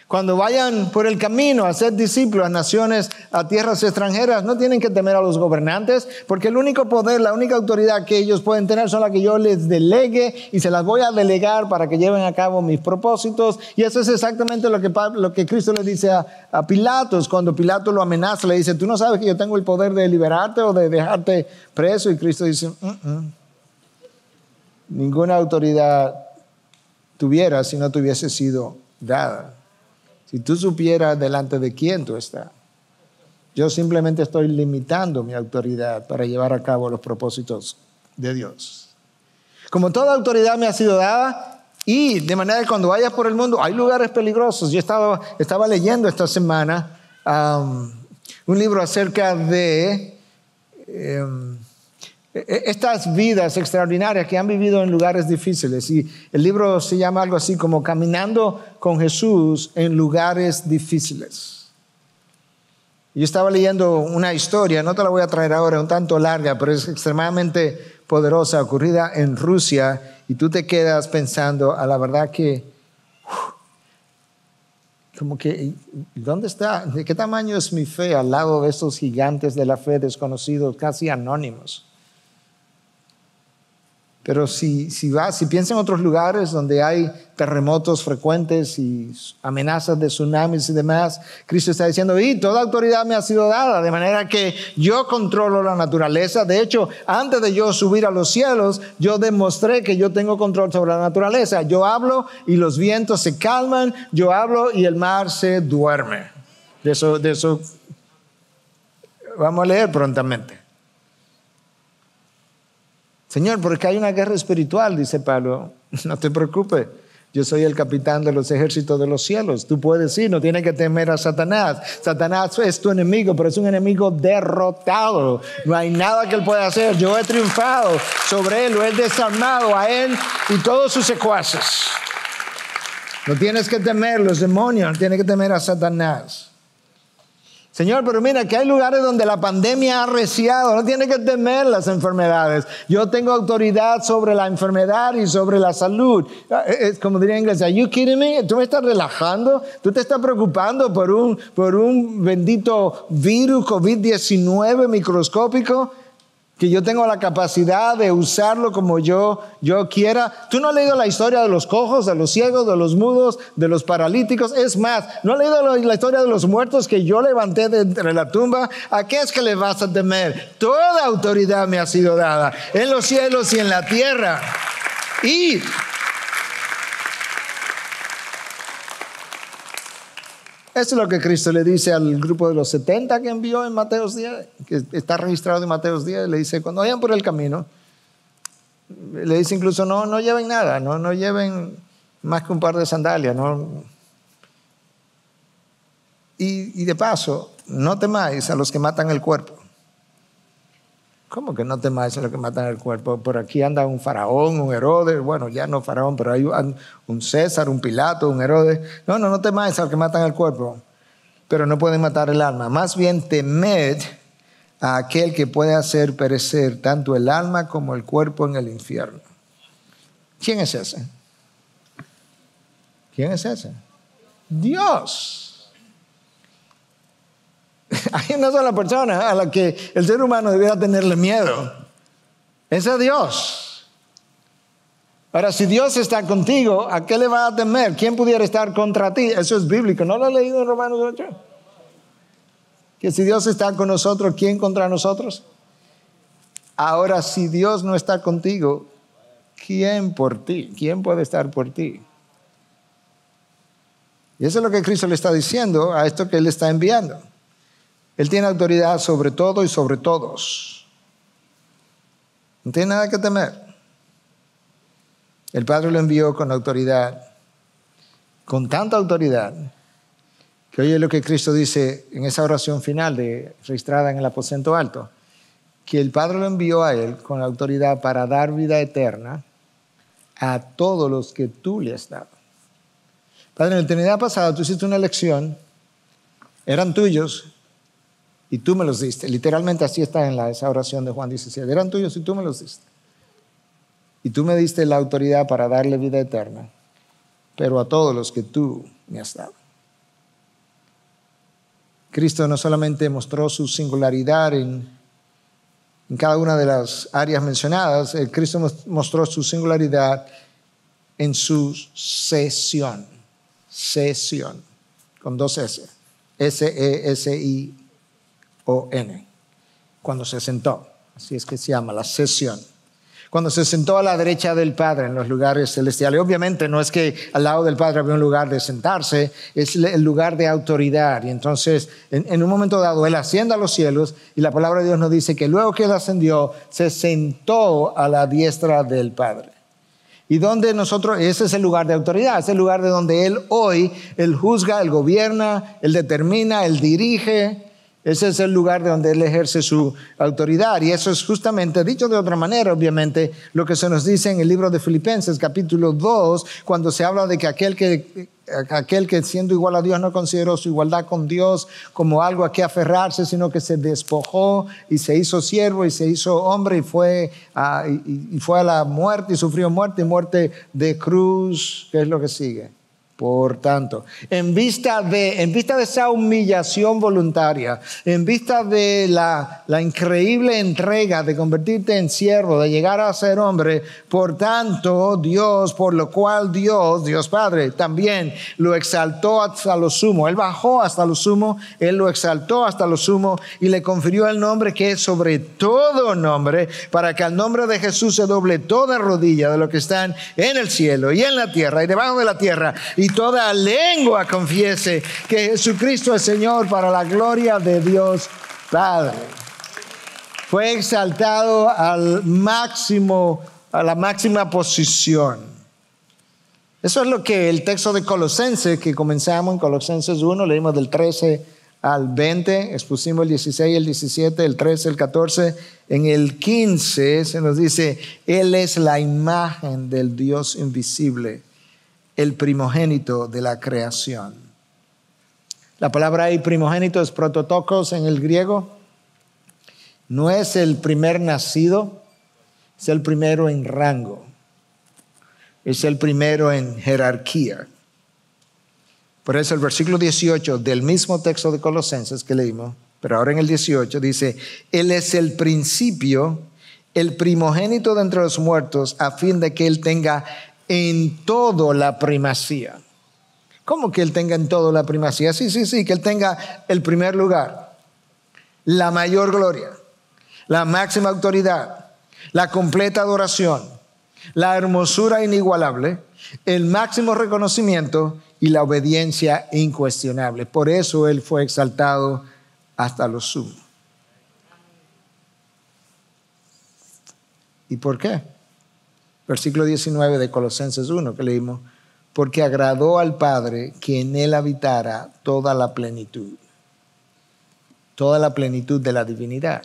Cuando vayan por el camino a ser discípulos a naciones, a tierras extranjeras, no tienen que temer a los gobernantes, porque el único poder, la única autoridad que ellos pueden tener son la que yo les delegue y se las voy a delegar para que lleven a cabo mis propósitos. Y eso es exactamente lo que Cristo le dice a Pilatos. Cuando Pilato lo amenaza, le dice, ¿tú no sabes que yo tengo el poder de liberarte o de dejarte preso? Y Cristo dice, ninguna autoridad tuviera si no te hubiese sido dada. Si tú supieras delante de quién tú estás. Yo simplemente estoy limitando mi autoridad para llevar a cabo los propósitos de Dios. Como toda autoridad me ha sido dada, y de manera que cuando vayas por el mundo hay lugares peligrosos. Yo estaba leyendo esta semana un libro acerca de estas vidas extraordinarias que han vivido en lugares difíciles, y el libro se llama algo así como Caminando con Jesús en lugares difíciles. Yo estaba leyendo una historia, no te la voy a traer ahora, un tanto larga, pero es extremadamente poderosa, ocurrida en Rusia, y tú te quedas pensando, a la verdad que como que, ¿dónde está? ¿De qué tamaño es mi fe al lado de estos gigantes de la fe desconocidos, casi anónimos? Pero si piensa en otros lugares donde hay terremotos frecuentes y amenazas de tsunamis y demás, Cristo está diciendo, y toda autoridad me ha sido dada, de manera que yo controlo la naturaleza. De hecho, antes de yo subir a los cielos, yo demostré que yo tengo control sobre la naturaleza. Yo hablo y los vientos se calman, yo hablo y el mar se duerme. De eso vamos a leer prontamente. Señor, porque hay una guerra espiritual, dice Pablo. No te preocupes, yo soy el capitán de los ejércitos de los cielos. Tú puedes ir, no tienes que temer a Satanás. Satanás es tu enemigo, pero es un enemigo derrotado. No hay nada que él pueda hacer. Yo he triunfado sobre él, lo he desarmado a él y todos sus secuaces. No tienes que temer los demonios, no tienes que temer a Satanás. Señor, pero mira que hay lugares donde la pandemia ha arreciado, no tiene que temer las enfermedades. Yo tengo autoridad sobre la enfermedad y sobre la salud. Es como diría en inglés, ¿are you kidding me? ¿Tú me estás relajando? ¿Tú te estás preocupando por un bendito virus COVID-19 microscópico? Que yo tengo la capacidad de usarlo como yo quiera. ¿Tú no has leído la historia de los cojos, de los ciegos, de los mudos, de los paralíticos? Es más, ¿no has leído la historia de los muertos que yo levanté de entre la tumba? ¿A qué es que le vas a temer? Toda autoridad me ha sido dada en los cielos y en la tierra. Y eso es lo que Cristo le dice al grupo de los 70 que envió en Mateos 10, que está registrado en Mateos 10. Le dice, cuando vayan por el camino, le dice incluso, no lleven nada, no lleven más que un par de sandalias. No. Y de paso, no temáis a los que matan el cuerpo. ¿Cómo que no temáis a los que matan el cuerpo? Por aquí anda un faraón, un Herodes, bueno, ya no faraón, pero hay un César, un Pilato, un Herodes. No temáis a los que matan el cuerpo, pero no pueden matar el alma. Más bien temed a aquel que puede hacer perecer tanto el alma como el cuerpo en el infierno. ¿Quién es ese? ¿Quién es ese? Dios. Hay una sola persona a la que el ser humano debiera tenerle miedo. Ese es Dios. Ahora, si Dios está contigo, ¿a qué le vas a temer? ¿Quién pudiera estar contra ti? Eso es bíblico. ¿No lo has leído en Romanos 8? Que si Dios está con nosotros, ¿quién contra nosotros? Ahora, si Dios no está contigo, ¿quién por ti? ¿Quién puede estar por ti? Y eso es lo que Cristo le está diciendo a esto que Él está enviando. Él tiene autoridad sobre todo y sobre todos. No tiene nada que temer. El Padre lo envió con autoridad, con tanta autoridad, que oye lo que Cristo dice en esa oración final registrada en el aposento alto, que el Padre lo envió a Él con autoridad para dar vida eterna a todos los que tú le has dado. Padre, en la eternidad pasada tú hiciste una elección, eran tuyos, y tú me los diste. Literalmente así está en esa oración de Juan 17. Eran tuyos y tú me los diste. Y tú me diste la autoridad para darle vida eterna, pero a todos los que tú me has dado. Cristo no solamente mostró su singularidad en cada una de las áreas mencionadas, Cristo mostró su singularidad en su sesión, con dos S, S-E-S-I-O-N, cuando se sentó, así es que se llama la sesión. Cuando se sentó a la derecha del Padre en los lugares celestiales. Obviamente no es que al lado del Padre había un lugar de sentarse, es el lugar de autoridad. Y entonces, en un momento dado, Él asciende a los cielos y la palabra de Dios nos dice que luego que Él ascendió, se sentó a la diestra del Padre. Y donde nosotros, ese es el lugar de autoridad, es el lugar de donde Él hoy, Él juzga, Él gobierna, Él determina, Él dirige. Ese es el lugar de donde Él ejerce su autoridad. Y eso es justamente, dicho de otra manera, obviamente, lo que se nos dice en el libro de Filipenses, capítulo 2, cuando se habla de que aquel que siendo igual a Dios no consideró su igualdad con Dios como algo a que aferrarse, sino que se despojó y se hizo siervo y se hizo hombre y fue a la muerte y sufrió muerte y muerte de cruz. ¿Qué es lo que sigue? Por tanto, en vista de esa humillación voluntaria, en vista de la increíble entrega de convertirte en siervo, de llegar a ser hombre, por tanto, por lo cual Dios Padre, también lo exaltó hasta lo sumo. Él bajó hasta lo sumo, Él lo exaltó hasta lo sumo y le confirió el nombre que es sobre todo nombre, para que al nombre de Jesús se doble toda rodilla de los que están en el cielo y en la tierra y debajo de la tierra, y toda lengua confiese que Jesucristo es Señor, para la gloria de Dios Padre. Fue exaltado a la máxima posición. Eso es lo que el texto de Colosenses, que comenzamos en Colosenses 1, leímos del 13 al 20, expusimos el 16, el 17, el 13, el 14. En el 15 se nos dice: Él es la imagen del Dios invisible, el primogénito de la creación. La palabra ahí primogénito es prototokos en el griego. No es el primer nacido, es el primero en rango, es el primero en jerarquía. Por eso el versículo 18 del mismo texto de Colosenses que leímos, pero ahora en el 18 dice: Él es el principio, el primogénito de entre los muertos, a fin de que Él tenga en todo la primacía. ¿Cómo que Él tenga en todo la primacía? Sí, que Él tenga el primer lugar, la mayor gloria, la máxima autoridad, la completa adoración, la hermosura inigualable, el máximo reconocimiento y la obediencia incuestionable. Por eso Él fue exaltado hasta lo sumo. ¿Y por qué? Versículo 19 de Colosenses 1 que leímos: porque agradó al Padre que en Él habitara toda la plenitud de la divinidad.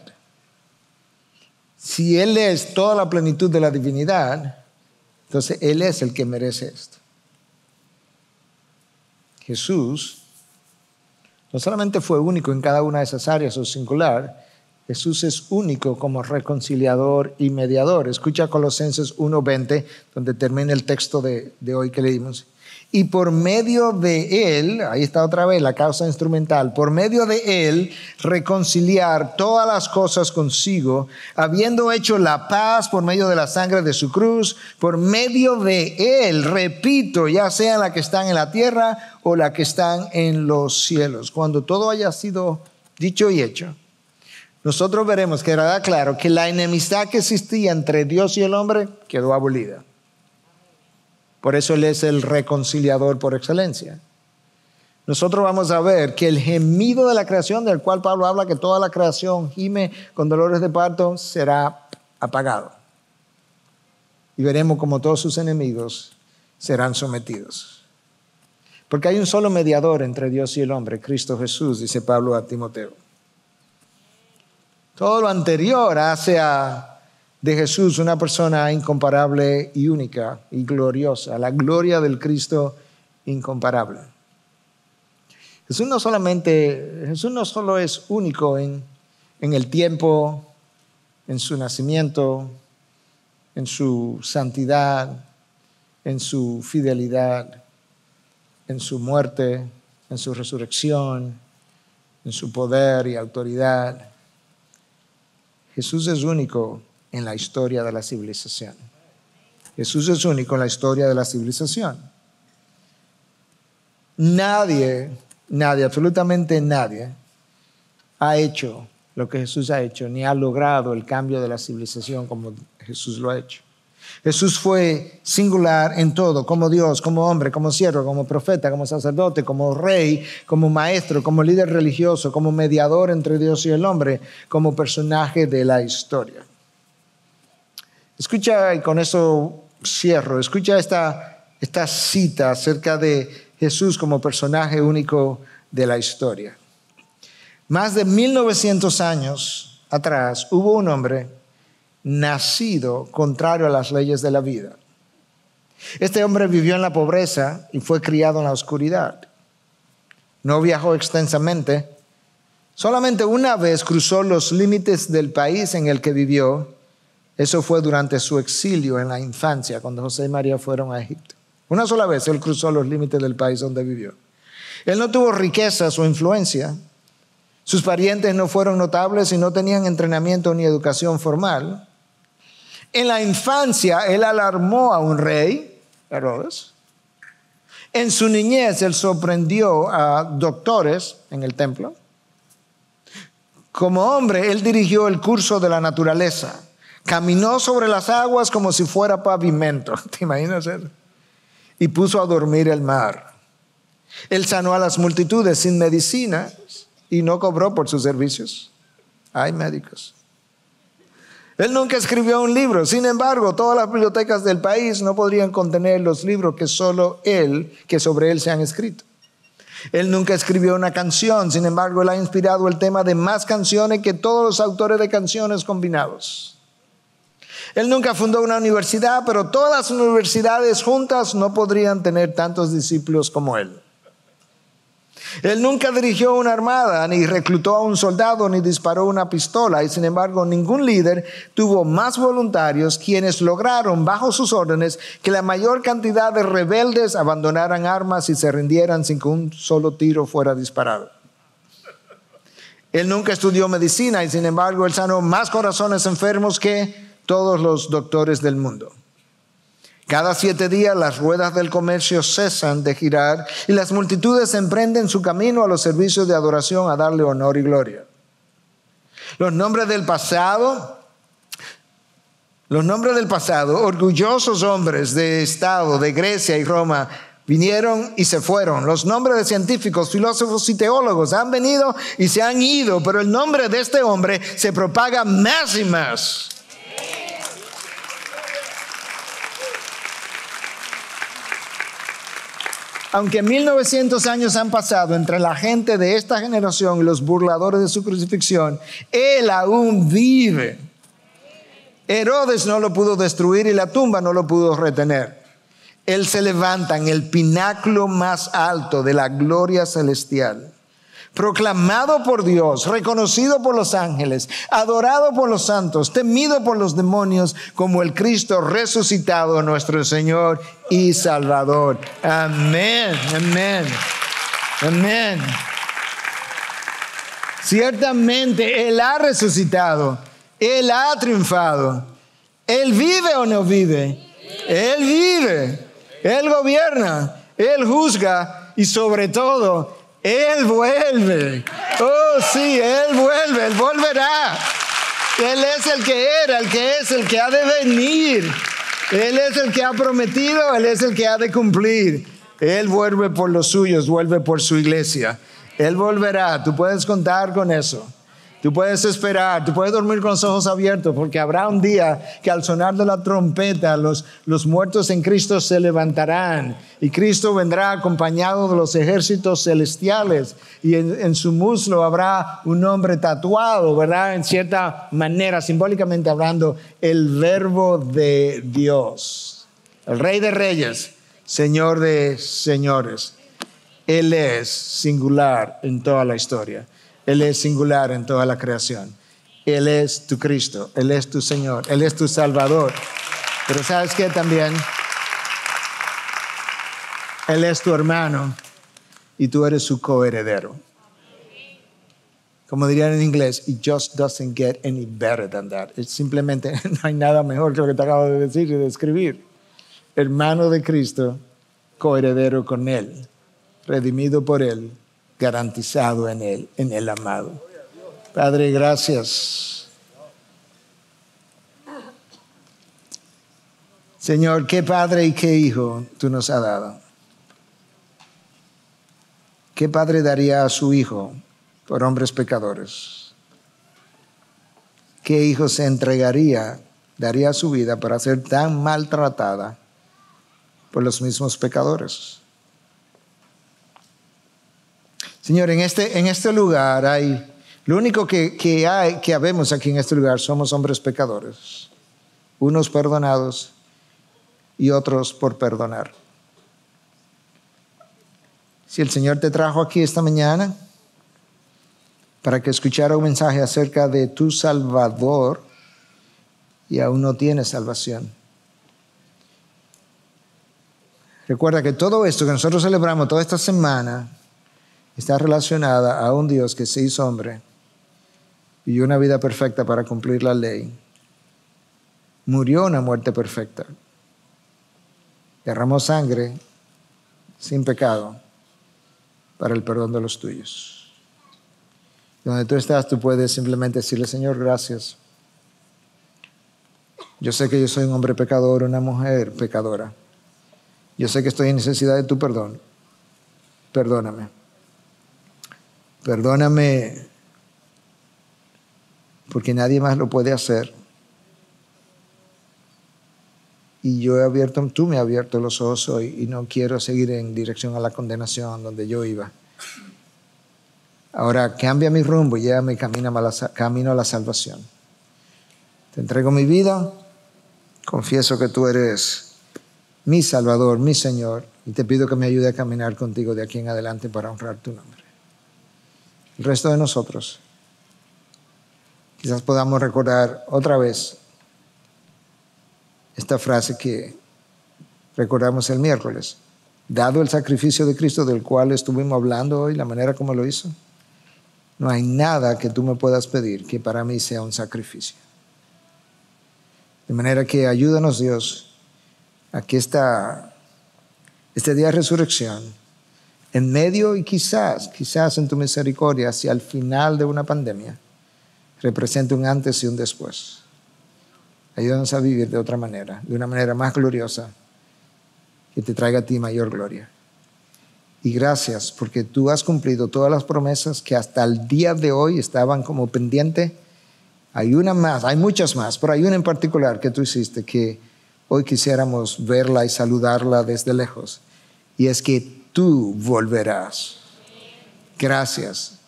Si Él es toda la plenitud de la divinidad, entonces Él es el que merece esto. Jesús no solamente fue único en cada una de esas áreas o singular, Jesús es único como reconciliador y mediador. Escucha Colosenses 1:20, donde termina el texto de hoy que leímos. Y por medio de Él, ahí está otra vez la causa instrumental, por medio de Él reconciliar todas las cosas consigo, habiendo hecho la paz por medio de la sangre de su cruz, por medio de Él, repito, ya sean las que están en la tierra o las que están en los cielos. Cuando todo haya sido dicho y hecho, nosotros veremos que quedará claro que la enemistad que existía entre Dios y el hombre quedó abolida. Por eso Él es el reconciliador por excelencia. Nosotros vamos a ver que el gemido de la creación, del cual Pablo habla, que toda la creación gime con dolores de parto, será apagado. Y veremos cómo todos sus enemigos serán sometidos. Porque hay un solo mediador entre Dios y el hombre, Cristo Jesús, dice Pablo a Timoteo. Todo lo anterior hace de Jesús una persona incomparable y única y gloriosa, la gloria del Cristo incomparable. Jesús no solo es único en el tiempo, en su nacimiento, en su santidad, en su fidelidad, en su muerte, en su resurrección, en su poder y autoridad. Jesús es único en la historia de la civilización. Jesús es único en la historia de la civilización. Nadie, absolutamente nadie ha hecho lo que Jesús ha hecho, ni ha logrado el cambio de la civilización como Jesús lo ha hecho. Jesús fue singular en todo, como Dios, como hombre, como siervo, como profeta, como sacerdote, como rey, como maestro, como líder religioso, como mediador entre Dios y el hombre, como personaje de la historia. Escucha, y con eso cierro, escucha esta cita acerca de Jesús como personaje único de la historia. Más de 1900 años atrás hubo un hombre nacido contrario a las leyes de la vida. Este hombre vivió en la pobreza y fue criado en la oscuridad. No viajó extensamente. Solamente una vez cruzó los límites del país en el que vivió. Eso fue durante su exilio en la infancia, cuando José y María fueron a Egipto. Una sola vez él cruzó los límites del país donde vivió. Él no tuvo riquezas o influencia. Sus parientes no fueron notables y no tenían entrenamiento ni educación formal. En la infancia él alarmó a un rey, Herodes. En su niñez él sorprendió a doctores en el templo. Como hombre él dirigió el curso de la naturaleza. Caminó sobre las aguas como si fuera pavimento. ¿Te imaginas eso? Y puso a dormir el mar. Él sanó a las multitudes sin medicina y no cobró por sus servicios. Hay médicos. Él nunca escribió un libro. Sin embargo, todas las bibliotecas del país no podrían contener los libros que sobre él se han escrito. Él nunca escribió una canción. Sin embargo, él ha inspirado el tema de más canciones que todos los autores de canciones combinados. Él nunca fundó una universidad, pero todas las universidades juntas no podrían tener tantos discípulos como él. Él nunca dirigió una armada, ni reclutó a un soldado, ni disparó una pistola. Y sin embargo, ningún líder tuvo más voluntarios quienes lograron, bajo sus órdenes, que la mayor cantidad de rebeldes abandonaran armas y se rindieran sin que un solo tiro fuera disparado. Él nunca estudió medicina y sin embargo, él sanó más corazones enfermos que todos los doctores del mundo. Cada 7 días las ruedas del comercio cesan de girar y las multitudes emprenden su camino a los servicios de adoración a darle honor y gloria. Los nombres del pasado, orgullosos hombres de Estado de Grecia y Roma, vinieron y se fueron. Los nombres de científicos, filósofos y teólogos han venido y se han ido, pero el nombre de este hombre se propaga más y más. Aunque 1900 años han pasado entre la gente de esta generación y los burladores de su crucifixión, él aún vive. Herodes no lo pudo destruir y la tumba no lo pudo retener. Él se levanta en el pináculo más alto de la gloria celestial, proclamado por Dios, reconocido por los ángeles, adorado por los santos, temido por los demonios, como el Cristo resucitado, nuestro Señor y Salvador. Amén, amén, amén. Ciertamente Él ha resucitado, Él ha triunfado. ¿Él vive o no vive? Él vive, Él gobierna, Él juzga y sobre todo, Él vuelve. Oh sí, Él vuelve, Él volverá. Él es el que era, el que es, el que ha de venir. Él es el que ha prometido, Él es el que ha de cumplir. Él vuelve por los suyos, vuelve por su iglesia. Él volverá, tú puedes contar con eso. Tú puedes esperar, tú puedes dormir con los ojos abiertos, porque habrá un día que al sonar de la trompeta los muertos en Cristo se levantarán y Cristo vendrá acompañado de los ejércitos celestiales y en su muslo habrá un nombre tatuado, ¿verdad? En cierta manera, simbólicamente hablando, el Verbo de Dios, el Rey de Reyes, Señor de Señores. Él es singular en toda la historia. Él es singular en toda la creación. Él es tu Cristo, Él es tu Señor, Él es tu Salvador. Pero ¿sabes qué también? Él es tu hermano y tú eres su coheredero. Como dirían en inglés, it just doesn't get any better than that. Es simplemente no hay nada mejor que lo que te acabo de decir y de escribir. Hermano de Cristo, coheredero con Él, redimido por Él, garantizado en Él, en el amado. Padre, gracias. Señor, qué padre y qué hijo tú nos has dado. ¿Qué padre daría a su hijo por hombres pecadores? ¿Qué hijo se entregaría, daría su vida para ser tan maltratada por los mismos pecadores? Señor, en este lugar hay, lo único que habemos aquí en este lugar somos hombres pecadores, unos perdonados y otros por perdonar. Si el Señor te trajo aquí esta mañana para que escuchara un mensaje acerca de tu Salvador y aún no tienes salvación, Recuerda que todo esto que nosotros celebramos toda esta semana está relacionada a un Dios que se hizo hombre, vivió una vida perfecta para cumplir la ley, murió una muerte perfecta, derramó sangre sin pecado para el perdón de los tuyos. Donde tú estás, tú puedes simplemente decirle: Señor, gracias. Yo sé que yo soy un hombre pecador, una mujer pecadora. Yo sé que estoy en necesidad de tu perdón. Perdóname. Perdóname porque nadie más lo puede hacer. Y tú me has abierto los ojos hoy y no quiero seguir en dirección a la condenación donde yo iba. Ahora cambia mi rumbo y llévame camino a la salvación. Te entrego mi vida, confieso que tú eres mi Salvador, mi Señor, y te pido que me ayude a caminar contigo de aquí en adelante para honrar tu nombre. El resto de nosotros quizás podamos recordar otra vez esta frase que recordamos el miércoles. Dado el sacrificio de Cristo del cual estuvimos hablando hoy, la manera como lo hizo, no hay nada que tú me puedas pedir que para mí sea un sacrificio. De manera que ayúdanos, Dios, a que este día de resurrección, en medio y quizás en tu misericordia, hacia el final de una pandemia, represente un antes y un después. Ayúdanos a vivir de otra manera, de una manera más gloriosa, que te traiga a ti mayor gloria. Y gracias porque tú has cumplido todas las promesas que hasta el día de hoy estaban como pendiente. Hay una más, hay muchas más, pero hay una en particular que tú hiciste que hoy quisiéramos verla y saludarla desde lejos. Y es que tú volverás. Gracias,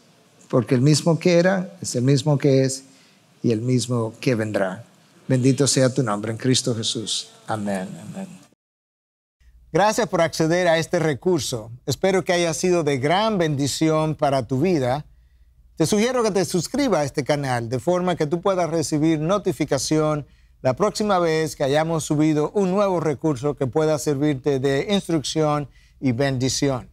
porque el mismo que era es el mismo que es y el mismo que vendrá. Bendito sea tu nombre en Cristo Jesús. Amén. Amén. Gracias por acceder a este recurso. Espero que haya sido de gran bendición para tu vida. Te sugiero que te suscribas a este canal de forma que tú puedas recibir notificación la próxima vez que hayamos subido un nuevo recurso que pueda servirte de instrucción y bendición.